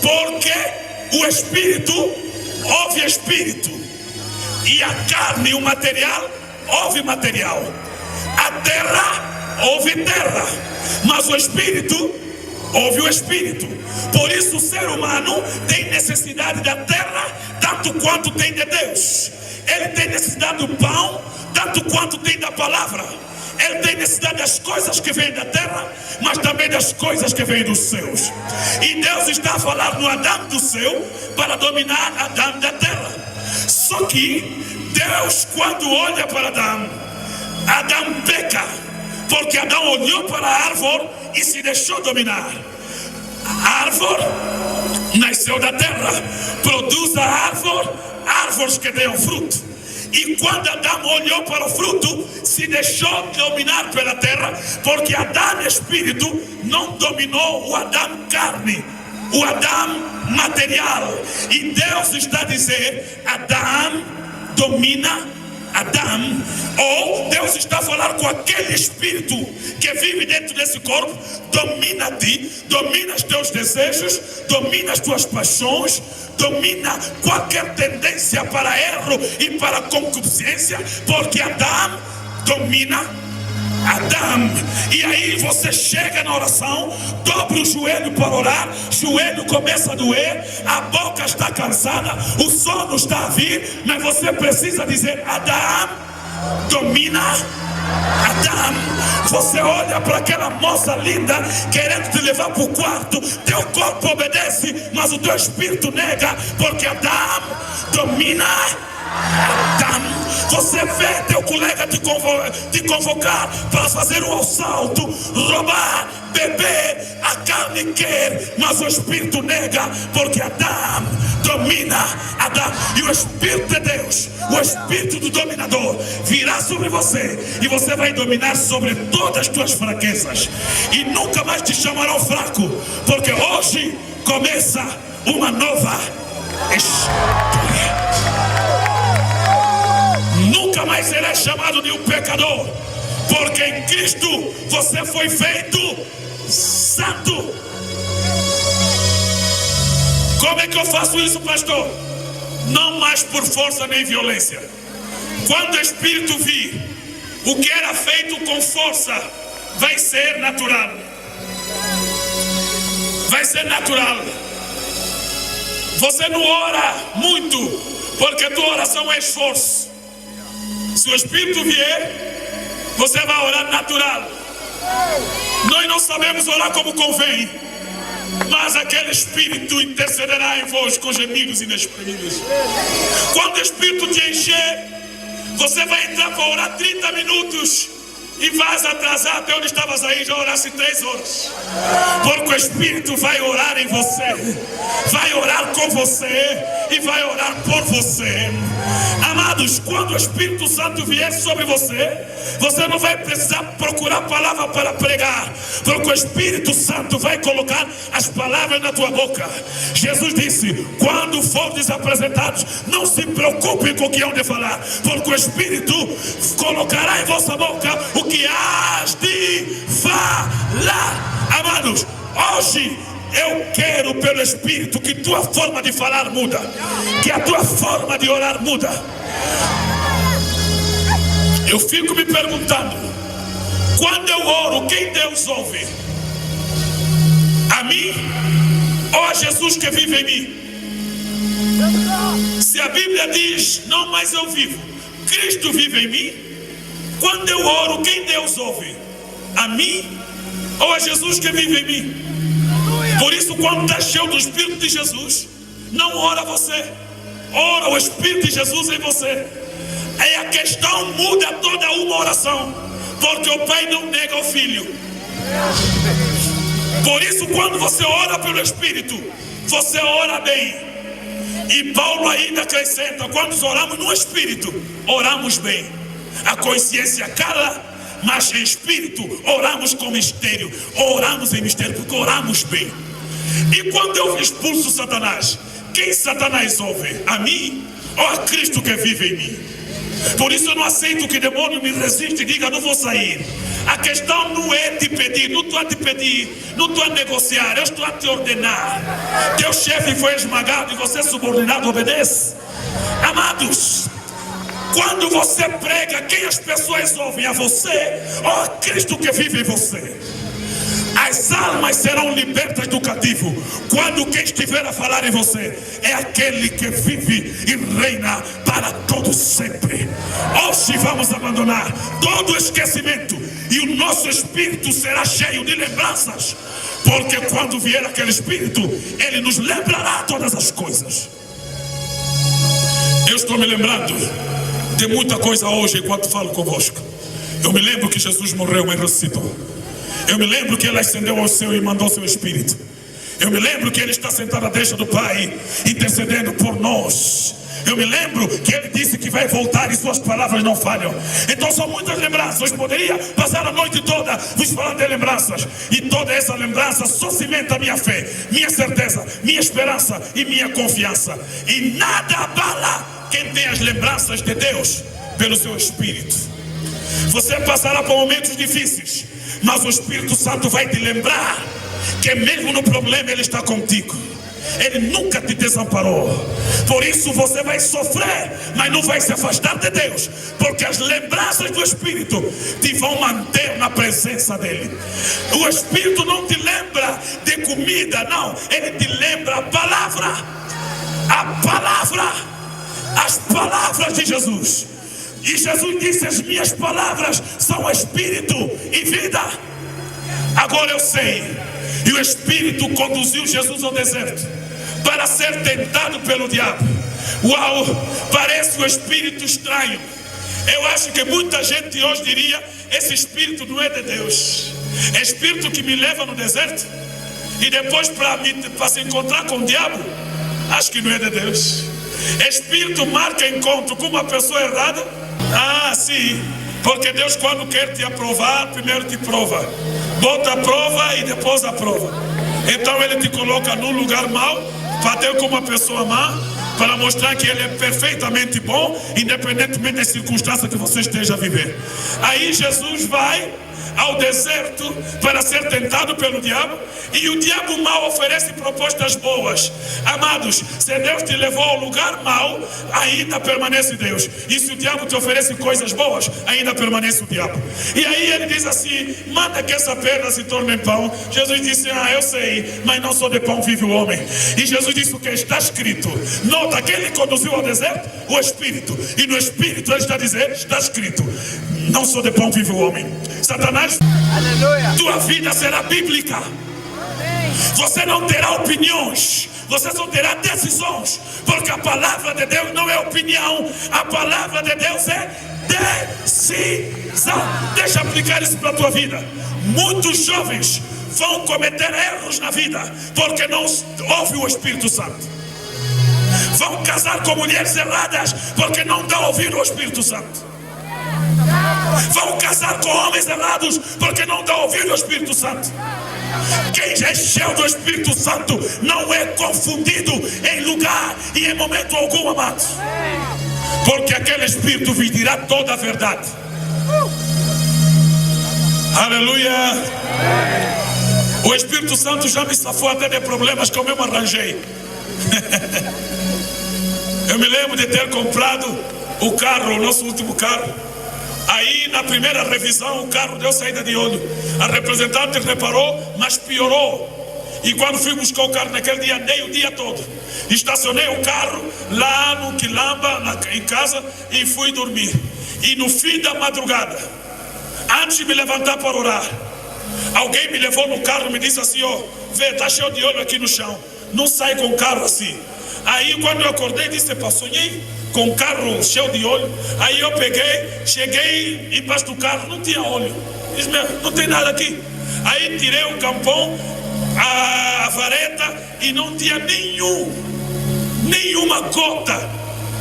Porque o espírito ouve espírito, e a carne, o material, ouve material. A terra ouve terra, mas o espírito ouve o espírito. Por isso o ser humano tem necessidade da terra tanto quanto tem de Deus. Ele tem necessidade do pão tanto quanto tem da palavra. Ele tem necessidade das coisas que vêm da terra, mas também das coisas que vêm dos céus. E Deus está a falar no Adão do céu para dominar Adão da terra. Só que Deus, quando olha para Adão, Adão peca, porque Adão olhou para a árvore e se deixou dominar. A árvore nasceu da terra, produz a árvore, árvores que dêem fruto. E quando Adão olhou para o fruto, se deixou dominar pela terra, porque Adão espírito não dominou o Adão carne, o Adão material. E Deus está a dizer: Adão domina Adão, ou Deus está a falar com aquele espírito que vive dentro desse corpo: domina-te, domina os teus desejos, domina as tuas paixões, domina qualquer tendência para erro e para concupiscência, porque Adão domina Adão. E aí você chega na oração, dobra o joelho para orar, o joelho começa a doer, a boca está cansada, o sono está a vir, mas você precisa dizer: Adão, domina Adão. Você olha para aquela moça linda querendo te levar para o quarto, teu corpo obedece, mas o teu espírito nega, porque Adão domina Adão. Você vê teu colega te convocar para fazer um assalto, roubar, beber, a carne quer, mas o espírito nega, porque Adão domina Adão. E o Espírito de Deus, o Espírito do dominador, virá sobre você, e você vai dominar sobre todas as tuas fraquezas, e nunca mais te chamarão fraco, porque hoje começa uma nova história. Nunca mais será chamado de um pecador, porque em Cristo você foi feito santo. Como é que eu faço isso, pastor? Não mais por força nem violência. Quando o Espírito vir, o que era feito com força vai ser natural. Vai ser natural. Você não ora muito, porque a tua oração é esforço. Se o Espírito vier, você vai orar natural. Nós não sabemos orar como convém, mas aquele Espírito intercederá em vós com gemidos inexprimíveis. Quando o Espírito te encher, você vai entrar para orar 30 minutos e vais atrasar até onde estavas aí, já orasse 3 horas. Porque o Espírito vai orar em você, vai orar com você e vai orar por você. Amados, quando o Espírito Santo vier sobre você, você não vai precisar procurar palavra para pregar, porque o Espírito Santo vai colocar as palavras na tua boca. Jesus disse: quando fordes apresentados, não se preocupem com o que hão de falar, porque o Espírito colocará em vossa boca o que hás de falar. Amados, hoje eu quero pelo Espírito que tua forma de falar muda, que a tua forma de orar muda. Eu fico me perguntando, quando eu oro, quem Deus ouve? A mim ou a Jesus que vive em mim? Se a Bíblia diz, não mais eu vivo, Cristo vive em mim, quando eu oro, quem Deus ouve? A mim ou a Jesus que vive em mim? Por isso, quando está cheio do Espírito de Jesus, não ora você, ora o Espírito de Jesus em você. Aí a questão muda toda uma oração, porque o Pai não nega o Filho. Por isso, quando você ora pelo Espírito, você ora bem. E Paulo ainda acrescenta, quando oramos no Espírito, oramos bem. A consciência cala, mas em Espírito oramos com mistério. Oramos em mistério porque oramos bem. E quando eu expulso Satanás, quem Satanás ouve? A mim ou a Cristo que vive em mim? Por isso eu não aceito que o demônio me resiste e diga, não vou sair. A questão não é te pedir, não estou a te pedir, não estou a negociar, eu estou a te ordenar. Teu chefe foi esmagado e você subordinado obedece. Amados, quando você prega, quem as pessoas ouvem? A você ou a Cristo que vive em você? As almas serão libertas do cativo quando quem estiver a falar em você é aquele que vive e reina para todo sempre. Hoje vamos abandonar todo esquecimento e o nosso espírito será cheio de lembranças, porque quando vier aquele espírito, ele nos lembrará todas as coisas. Eu estou me lembrando de muita coisa hoje enquanto falo convosco. Eu me lembro que Jesus morreu e ressuscitou. Eu me lembro que Ele ascendeu ao céu e mandou seu Espírito. Eu me lembro que Ele está sentado à destra do Pai, intercedendo por nós. Eu me lembro que Ele disse que vai voltar e suas palavras não falham. Então são muitas lembranças. Eu poderia passar a noite toda vos falando de lembranças. E toda essa lembrança só cimenta a minha fé, minha certeza, minha esperança e minha confiança. E nada abala quem tem as lembranças de Deus pelo seu Espírito. Você passará por momentos difíceis, mas o Espírito Santo vai te lembrar que mesmo no problema Ele está contigo. Ele nunca te desamparou. Por isso você vai sofrer, mas não vai se afastar de Deus, porque as lembranças do Espírito te vão manter na presença dEle. O Espírito não te lembra de comida, não. Ele te lembra a palavra. A palavra. As palavras de Jesus. E Jesus disse, as minhas palavras são espírito e vida. Agora eu sei. E o Espírito conduziu Jesus ao deserto para ser tentado pelo diabo. Uau, parece um espírito estranho. Eu acho que muita gente hoje diria, esse espírito não é de Deus. É espírito que me leva no deserto e depois para se encontrar com o diabo. Acho que não é de Deus. Espírito marca encontro com uma pessoa errada. Ah, sim, porque Deus quando quer te aprovar, primeiro te prova. Bota a prova e depois a prova. Então Ele te coloca num lugar mau, para ter como uma pessoa má, para mostrar que Ele é perfeitamente bom, independentemente das circunstâncias que você esteja a viver. Aí Jesus vai ao deserto para ser tentado pelo diabo, e o diabo mau oferece propostas boas. Amados, se Deus te levou ao lugar mau, ainda permanece Deus. E se o diabo te oferece coisas boas, ainda permanece o diabo. E aí ele diz assim, manda que essa pedra se torne em pão. Jesus disse, eu sei, mas não só de pão vive o homem. E Jesus disse o que está escrito. Nota que Ele conduziu ao deserto o Espírito, e no Espírito Ele está dizendo, está escrito, não só de pão vive o homem. Satanás, aleluia, tua vida será bíblica. Você não terá opiniões, você só terá decisões, porque a palavra de Deus não é opinião, a palavra de Deus é decisão. Deixa eu aplicar isso para a tua vida. Muitos jovens vão cometer erros na vida porque não ouvem o Espírito Santo. Vão casar com mulheres erradas porque não dão ouvido ao Espírito Santo. Vão casar com homens errados porque não dão ouvido ao Espírito Santo. Quem é cheio do Espírito Santo não é confundido em lugar e em momento algum, amados, porque aquele Espírito vos dirá toda a verdade. Aleluia. O Espírito Santo já me safou até de problemas que eu mesmo arranjei. Eu me lembro de ter comprado o carro, o nosso último carro. Aí na primeira revisão o carro deu saída de óleo. A representante reparou, mas piorou. E quando fui buscar o carro naquele dia, andei o dia todo. Estacionei o carro lá no Quilamba, em casa, e fui dormir. E no fim da madrugada, antes de me levantar para orar, alguém me levou no carro e me disse assim: ó, vê, está cheio de óleo aqui no chão, não sai com o carro assim. Aí quando eu acordei, disse: pá, sonhei com um carro cheio de óleo. Aí eu peguei, cheguei embaixo do carro, não tinha óleo. Disse: não tem nada aqui. Aí tirei o campão, a vareta, e não tinha nenhuma gota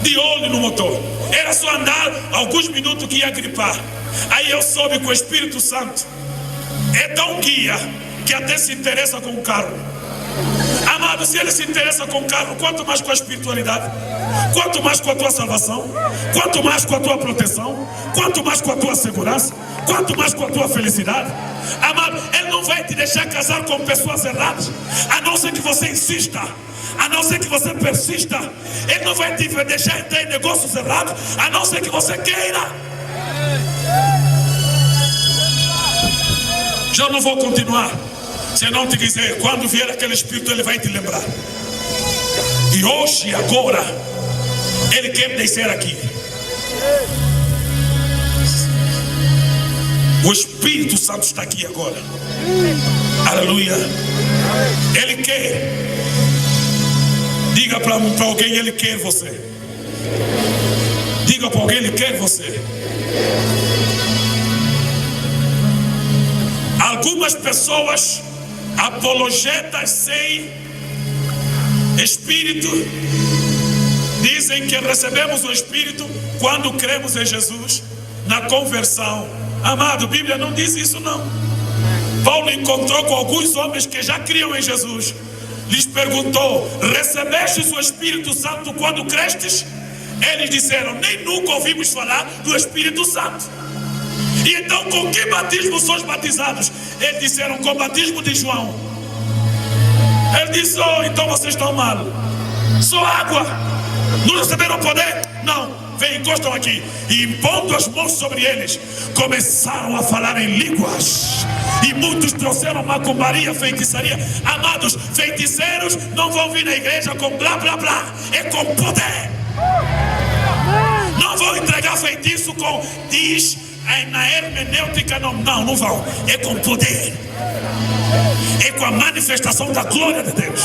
de óleo no motor. Era só andar alguns minutos que ia gripar. Aí eu soube que o Espírito Santo é tão guia que até se interessa com o carro. Amado, se ele se interessa com o carro, quanto mais com a espiritualidade, quanto mais com a tua salvação, quanto mais com a tua proteção, quanto mais com a tua segurança, quanto mais com a tua felicidade. Amado, ele não vai te deixar casar com pessoas erradas, a não ser que você insista, a não ser que você persista. Ele não vai te deixar entrar em negócios errados, a não ser que você queira. Já não vou continuar se não te dizer, quando vier aquele Espírito, ele vai te lembrar. E hoje, agora, ele quer descer aqui. O Espírito Santo está aqui agora. Aleluia. Ele quer. Diga para alguém: ele quer você. Diga para alguém: ele quer você. Algumas pessoas, apologetas sem Espírito, dizem que recebemos o Espírito quando cremos em Jesus, na conversão. Amado, a Bíblia não diz isso não. Paulo encontrou com alguns homens que já criam em Jesus. Lhes perguntou: recebestes o Espírito Santo quando crestes? Eles disseram: nem nunca ouvimos falar do Espírito Santo. E então, com que batismo sois batizados? Eles disseram: com o batismo de João. Ele disse: oh, então vocês estão mal. Só água. Não receberam poder? Não. Vem, encostam aqui. E impondo as mãos sobre eles, começaram a falar em línguas. E muitos trouxeram macumbaria, feitiçaria. Amados, feiticeiros não vão vir na igreja com blá blá blá. É com poder. Não vão entregar feitiço com diz na hermenêutica. Não vão. É com poder. É com a manifestação da glória de Deus.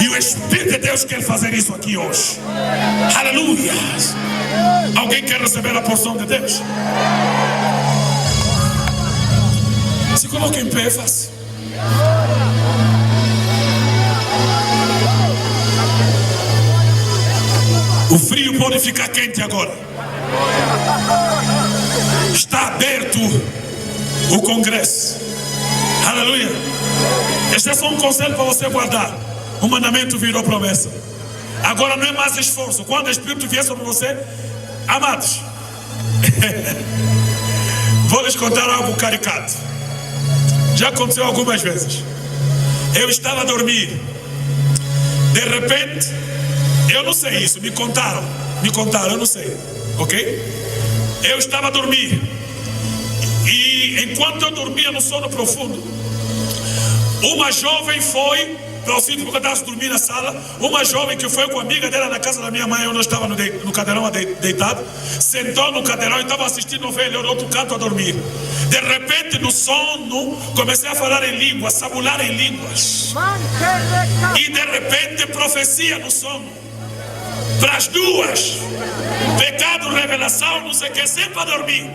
E o Espírito de Deus quer fazer isso aqui hoje. Aleluia. Alguém quer receber a porção de Deus? Se coloque em pé, fácil. O frio pode ficar quente agora. Está aberto o congresso. Aleluia. Este é só um conselho para você guardar. O mandamento virou promessa. Agora não é mais esforço. Quando o Espírito vier sobre você, amados, vou lhes contar algo caricato. Já aconteceu algumas vezes. Eu estava a dormir. De repente, eu não sei isso, me contaram, eu não sei, ok? Eu estava a dormir. E enquanto eu dormia no sono profundo, uma jovem foi para o sítio, porque eu estava dormindo na sala. Uma jovem que foi com a amiga dela na casa da minha mãe, eu não estava no cadeirão deitado, sentou no cadeirão e estava assistindo novela, eu no outro canto a dormir. De repente, no sono, comecei a falar em línguas, sabular em línguas. E de repente, profecia no sono. Para as duas, pecado, revelação, não sei o que, sempre a dormir.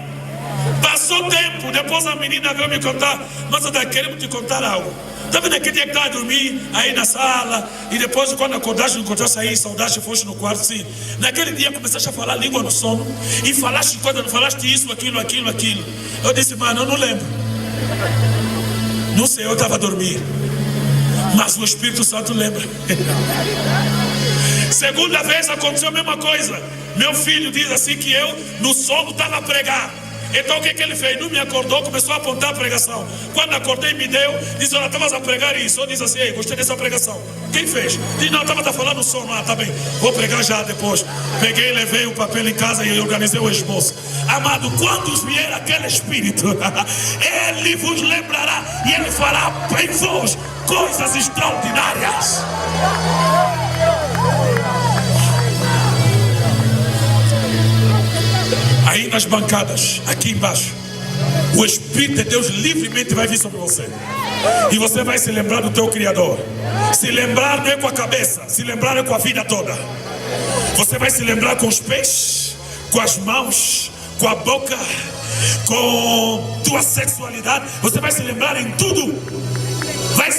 Passou tempo, depois a menina veio me contar: mas eu queremos te contar algo. Está vendo aquele dia que estava a dormir aí na sala, e depois quando acordaste, não encontraste aí, saudaste, foste no quarto, sim. Naquele dia começaste a falar língua no sono, e falaste coisa, não falaste isso, aquilo. Eu disse: mano, eu não lembro. Não sei, eu estava a dormir. Mas o Espírito Santo lembra. Segunda vez aconteceu a mesma coisa. Meu filho diz assim que eu no sono estava a pregar. Então o que ele fez? Não me acordou, começou a apontar a pregação. Quando acordei, me deu, disse: olha, estavas a pregar isso. Eu disse assim: ei, gostei dessa pregação. Quem fez? Disse: não, estava falando o som. Ah, tá bem, vou pregar já depois. Peguei, levei o papel em casa e organizei o esboço. Amado, quando vier aquele espírito, ele vos lembrará e ele fará em vós coisas extraordinárias. Aí nas bancadas, aqui embaixo, o Espírito de Deus livremente vai vir sobre você. E você vai se lembrar do teu Criador. Se lembrar não é com a cabeça, se lembrar é com a vida toda. Você vai se lembrar com os pés, com as mãos, com a boca, com tua sexualidade. Você vai se lembrar em tudo.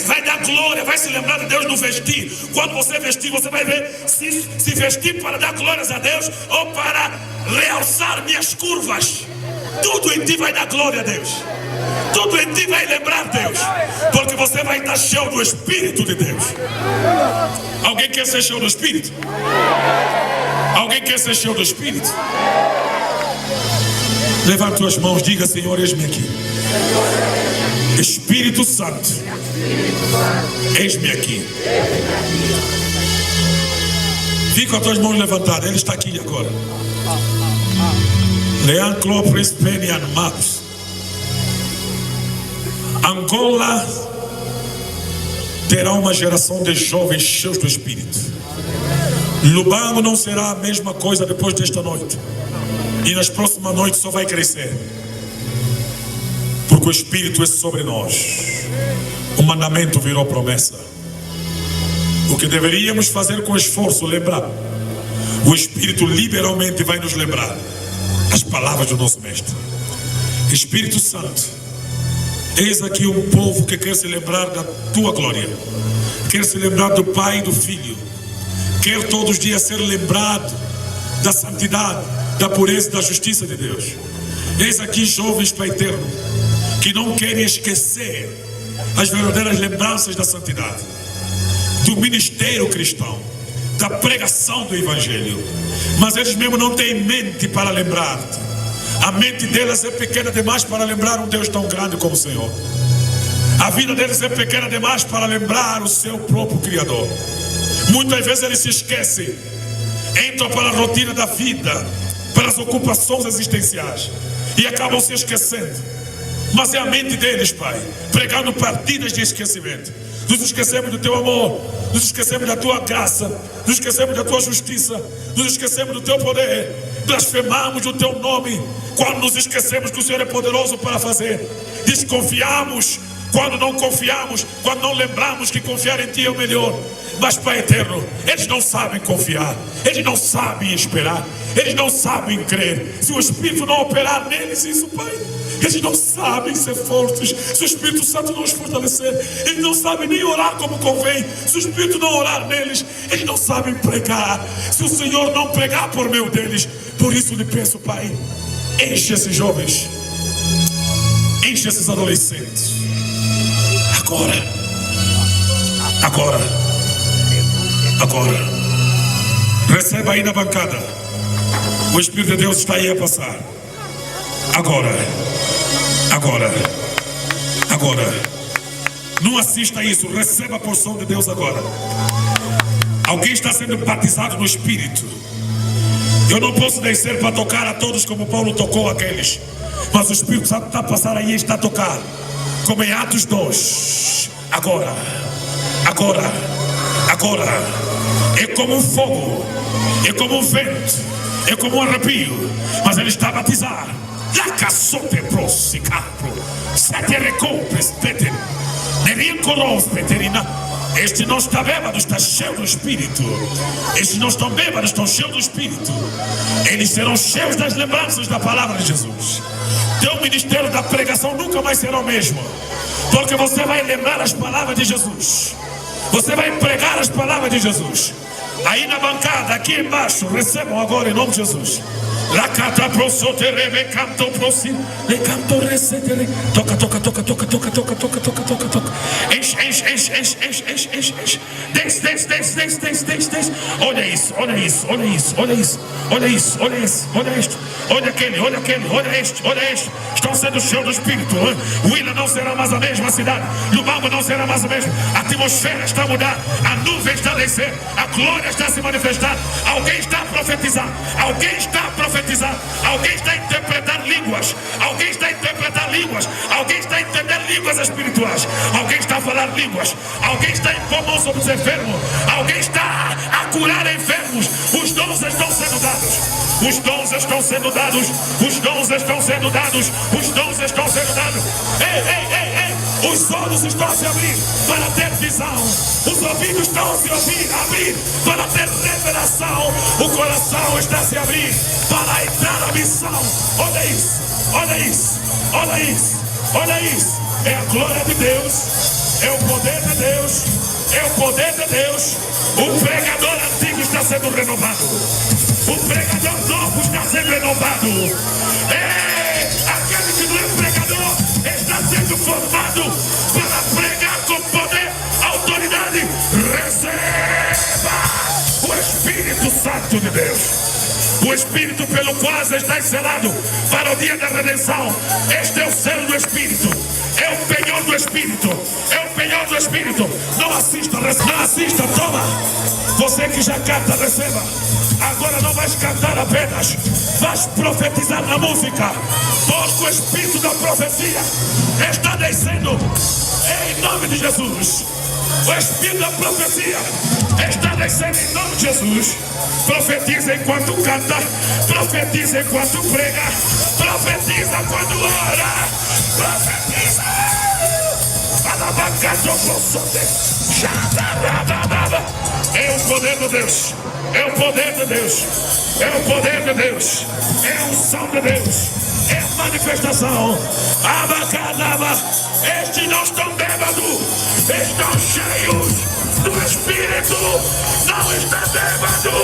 Vai dar glória, vai se lembrar de Deus no vestir. Quando você vestir, você vai ver se vestir para dar glórias a Deus ou para realçar minhas curvas. Tudo em ti vai dar glória a Deus. Tudo em ti vai lembrar Deus. Porque você vai estar cheio do Espírito de Deus. Alguém quer ser cheio do Espírito? Alguém quer ser cheio do Espírito? Levante suas mãos, diga: Senhor, eis-me aqui. Espírito Santo, eis-me aqui. Fica com as tuas mãos levantadas. Ele está aqui agora. Leão Clopres Penian Matos. Angola terá uma geração de jovens cheios do Espírito. Lubango não será a mesma coisa depois desta noite. E nas próximas noites só vai crescer. Porque o Espírito é sobre nós. O mandamento virou promessa. O que deveríamos fazer com esforço, lembrar. O Espírito liberalmente vai nos lembrar as palavras do nosso Mestre. Espírito Santo, eis aqui um povo que quer se lembrar da tua glória. Quer se lembrar do Pai e do Filho. Quer todos os dias ser lembrado da santidade, da pureza e da justiça de Deus. Eis aqui jovens, Pai eterno, que não querem esquecer as verdadeiras lembranças da santidade, do ministério cristão, da pregação do Evangelho. Mas eles mesmo não têm mente para lembrar-te. A mente deles é pequena demais para lembrar um Deus tão grande como o Senhor. A vida deles é pequena demais para lembrar o seu próprio Criador. Muitas vezes eles se esquecem, entram para a rotina da vida, para as ocupações existenciais e acabam se esquecendo. Mas é a mente deles, Pai, pregando partidas de esquecimento. Nos esquecemos do teu amor, nos esquecemos da tua graça, nos esquecemos da tua justiça, nos esquecemos do teu poder, blasfemamos o teu nome quando nos esquecemos que o Senhor é poderoso para fazer. Desconfiamos quando não confiamos, quando não lembramos que confiar em ti é o melhor. Mas, Pai eterno, eles não sabem confiar, eles não sabem esperar, eles não sabem crer. Se o Espírito não operar neles, isso, Pai, eles não sabem ser fortes. Se o Espírito Santo não os fortalecer, eles não sabem nem orar como convém. Se o Espírito não orar neles, eles não sabem pregar. Se o Senhor não pregar por meio deles, por isso lhe peço, Pai, enche esses jovens, enche esses adolescentes. Agora, receba aí na bancada. O Espírito de Deus está aí a passar. Agora. Não assista a isso, receba a porção de Deus agora. Alguém está sendo batizado no Espírito. Eu não posso descer para tocar a todos como Paulo tocou aqueles, mas o Espírito Santo está a passar aí e está a tocar, como em Atos 2. Agora. É como um fogo, é como um vento, é como um arrepio, mas ele está a batizar. Estes não estão bêbados, estão cheios do Espírito. Estes não estão bêbados, estão cheios do Espírito. Eles serão cheios das lembranças da palavra de Jesus. Teu ministério da pregação nunca mais será o mesmo, porque você vai lembrar as palavras de Jesus. Você vai pregar as palavras de Jesus. Aí na bancada, aqui embaixo, recebam agora em nome de Jesus. La cata prosotere, me canto prosi, le canto resetere. Toca, toca, toca, toca, toca, toca, toca, toca, toca, toca. Enche, enche, enche, enche, enche, enche, enche, enche. Desce, desce, desce, desce, desce, desce, desce. Olha isso, olha isso, olha isso, olha isso, olha isso, olha isso, olha isto, olha aquele, olha este. Estão sendo cheios do Espírito. Willa não será mais a mesma cidade. Lubamba não será mais a mesma. A atmosfera está a mudar, a nuvem está a descer, a glória está a se manifestar. Alguém está a profetizar, alguém está a profetizar. Alguém está a interpretar línguas. Alguém está a interpretar línguas. Alguém está a entender línguas espirituais. Alguém está a falar línguas. Alguém está a impor mãos sobre os enfermos. Alguém está a curar enfermos. Os dons estão sendo dados. Os dons estão sendo dados. Os dons estão sendo dados. Os dons estão sendo dados. Ei. Os olhos estão a se abrir para ter visão. Os ouvidos estão a se abrir para ter revelação. O coração está a se abrir para entrar na missão. Olha isso, olha isso, olha isso, olha isso. É a glória de Deus, é o poder de Deus, é o poder de Deus. O pregador antigo está sendo renovado. O pregador novo está sendo renovado. Aquele que não é pregador está sendo formado para pregar com poder, autoridade. Receba o Espírito Santo de Deus. O Espírito pelo qual está selado para o dia da redenção. Este é o selo do Espírito. É o penhor do Espírito. É o penhor do Espírito. Não assista, toma. Você que já canta, receba. Agora não vais cantar apenas, vais profetizar na música. Porque o Espírito da profecia está descendo em nome de Jesus. O Espírito da profecia está descendo em nome de Jesus. Profetiza enquanto canta, profetiza enquanto prega, profetiza quando ora, profetiza. É o poder de Deus, é o poder de Deus, é o poder de Deus, é a unção de Deus, é a manifestação. Abacadaba, estes não estão bêbados, estão cheios do Espírito. Não está bêbado,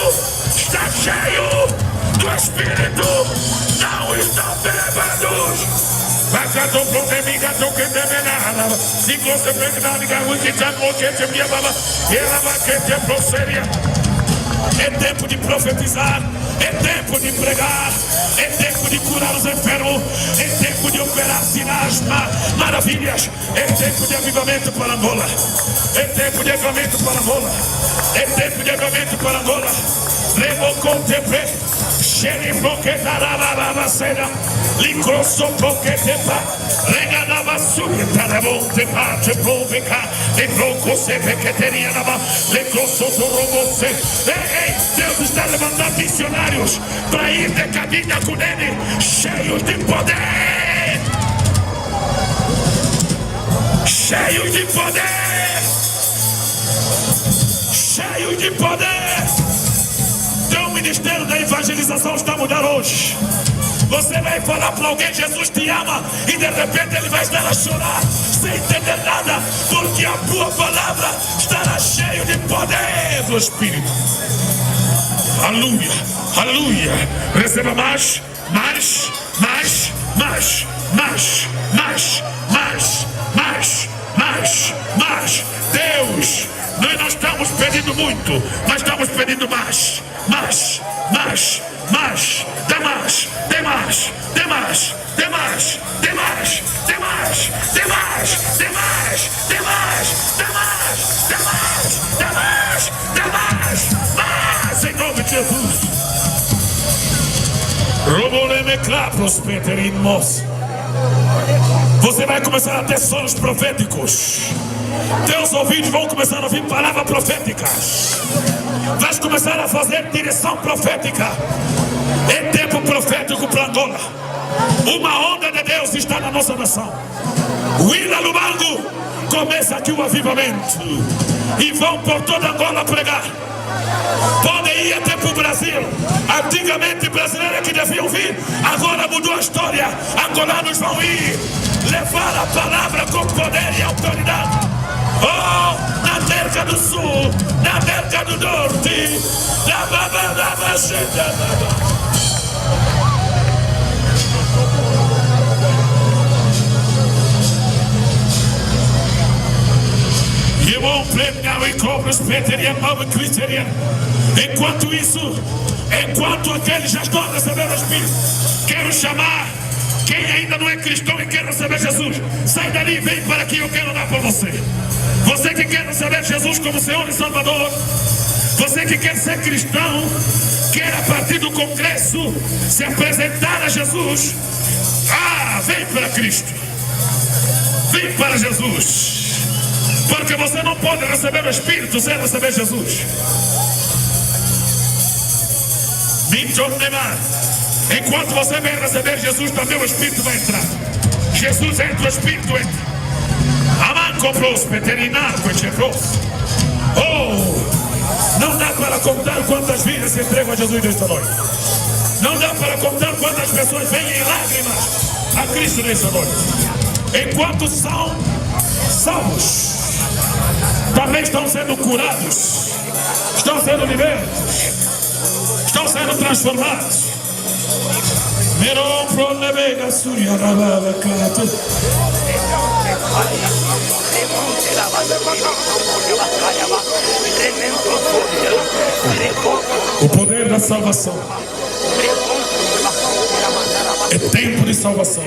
está cheio do Espírito. Não estão bêbados. Bakato protemiga toque temenada. Se você pegar o que está com que te minha baba, ela vai que te procedia. É tempo de profetizar, é tempo de pregar, é tempo de curar os enfermos, é tempo de operar sinais, maravilhas, é tempo de avivamento para Angola, é tempo de avivamento para Angola, é tempo de avivamento para Angola. Remocontepe, xerifoquetarababacena, licrosotoquetepa, regadabassuquetarabontepa, teproveca, lecrocosepequeterianaba, lecrosotorobose. Ei, Deus está levantando missionários para ir de caminho com ele, cheios de poder. Cheios de poder. Cheios de poder. O ministério da evangelização está a mudar hoje. Você vai falar para alguém, Jesus te ama, e de repente ele vai estar a chorar, sem entender nada, porque a tua palavra estará cheia de poder do Espírito. Aleluia, aleluia. Receba mais. Deus, nós não estamos pedindo muito, mas estamos pedindo mais. Em nome de Jesus. Você vai começar a ter sonhos proféticos. Teus ouvidos vão começar a ouvir palavras proféticas. Vais começar a fazer direção profética. É tempo profético para Angola. Uma onda de Deus está na nossa nação. Willa Lubango, começa aqui o avivamento. E vão por toda Angola pregar. Podem ir até para o Brasil. Antigamente brasileiros que deviam vir, agora mudou a história. Angolanos vão ir levar a palavra com poder e autoridade. Oh, na América do Sul, na América do Norte, na Baba, Enquanto isso, enquanto aqueles já estão a receber o Espírito, quero chamar quem ainda não é cristão e quer receber Jesus. Sai dali e vem para aqui, eu quero dar para você. Você que quer receber Jesus como Senhor e Salvador, você que quer ser cristão, quer a partir do congresso se apresentar a Jesus, vem para Cristo, vem para Jesus. Porque você não pode receber o Espírito sem receber Jesus. Enquanto você vem receber Jesus, também o Espírito vai entrar. Jesus entra, o Espírito entra. Não dá para contar quantas vidas se entregam a Jesus nesta noite. Não dá para contar quantas pessoas vêm em lágrimas a Cristo nesta noite. Enquanto são salvos, também estão sendo curados, estão sendo libertos, estão sendo transformados. O poder da salvação é tempo de salvação.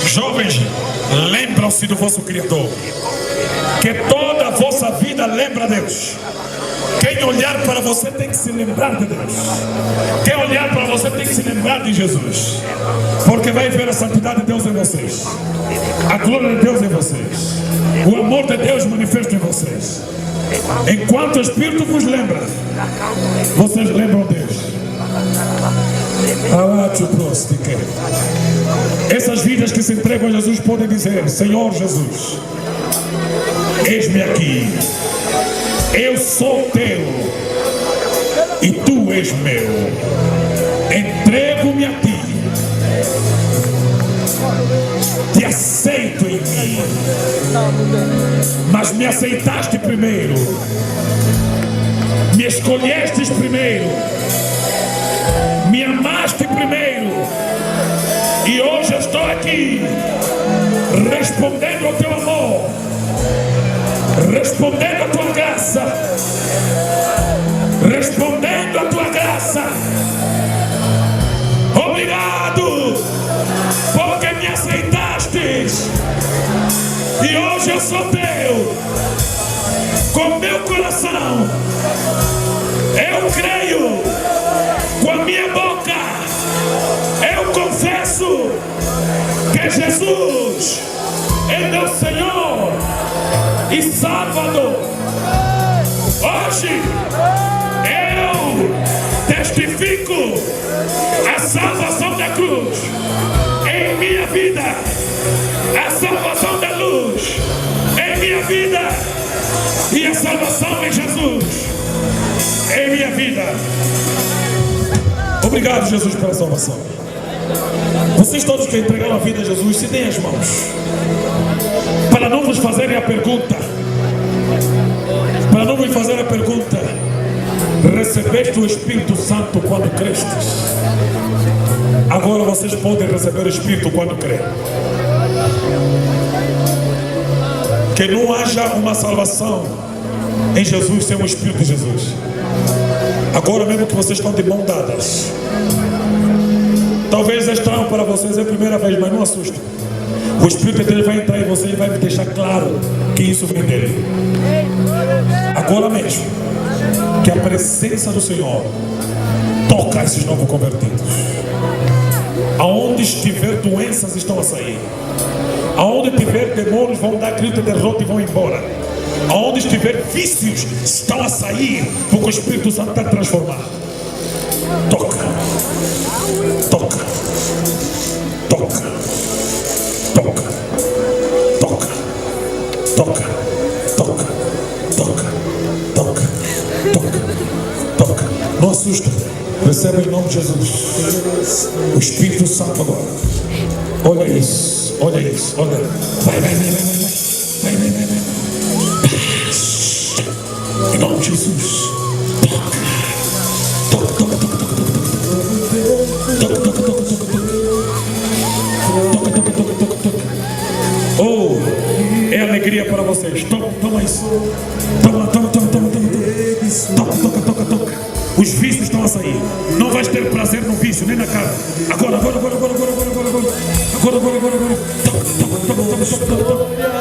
Jovens, lembram-se do vosso Criador, que toda a vossa vida lembra Deus. Quem olhar para você tem que se lembrar de Deus. Quem olhar para você tem que se lembrar de Jesus, porque vai ver a santidade de Deus em vocês, a glória de Deus em vocês, o amor de Deus manifesto em vocês. Enquanto o Espírito vos lembra, vocês lembram Deus. Essas vidas que se entregam a Jesus podem dizer: Senhor Jesus, eis-me aqui, eu sou teu e tu és meu, entrego-me a ti, te aceito em mim, mas me aceitaste primeiro, me escolhestes primeiro, me amaste primeiro, e hoje eu estou aqui respondendo ao teu amor, respondendo à tua graça, respondendo à tua graça. Obrigado, porque me aceitastes, e hoje eu sou teu. Com meu coração eu creio, com a minha boca eu confesso que Jesus é meu Senhor e Salvador. Hoje eu testifico a salvação da cruz em minha vida, a salvação da luz em minha vida e a salvação em Jesus em minha vida. Obrigado, Jesus, pela salvação. Vocês todos que entregaram a vida a Jesus, se deem as mãos, para não vos fazerem a pergunta, recebeste o Espírito Santo quando crestes? Agora vocês podem receber o Espírito quando crêem. Que não haja uma salvação em Jesus sem o Espírito de Jesus. Agora mesmo que vocês estão de mão dadas, talvez é estranho para vocês, é a primeira vez, mas não assustem. O Espírito de Deus vai entrar em vocês e vai deixar claro que isso vem dele. Agora mesmo, que a presença do Senhor toca esses novos convertidos. Aonde estiver doenças estão a sair. Aonde tiver demônios vão dar grito de derrota e vão embora. Aonde estiver vícios estão a sair, porque o Espírito Santo está a transformar. Toca, toca, toca, toca, toca, toca, toca, toca, toca, toca, toca. Não assusta, recebe em nome de Jesus o Espírito Santo agora. Olha isso, olha isso, olha. Vai, vai, vai, vai, vai, vai, vai, vai. Em nome de Jesus. Toca, toca, toca, toca, toca, toca, toca, toca, toca, toca, toca, toca, toca, toca, toca. Oh, é alegria. alegria para vocês. Toma isso. Toma. Toca. Os vícios estão a sair. Não vais ter prazer no vício, nem na carne. Agora.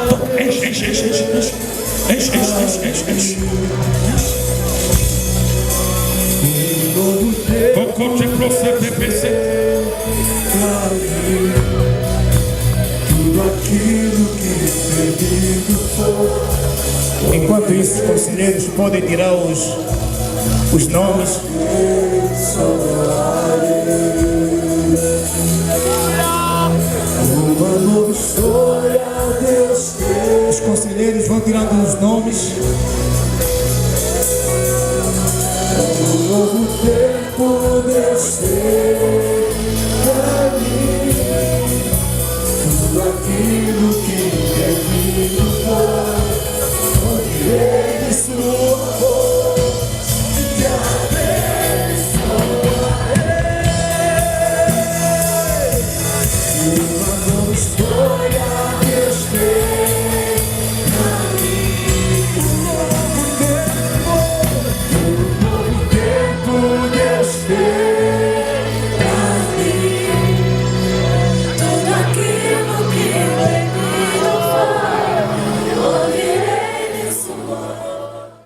Toca. Enche. Conte pro CPPC. Tudo aquilo que perdido foi. Enquanto isso, os conselheiros podem tirar os nomes. Os conselheiros vão tirando os nomes. Um novo tempo Deus tem.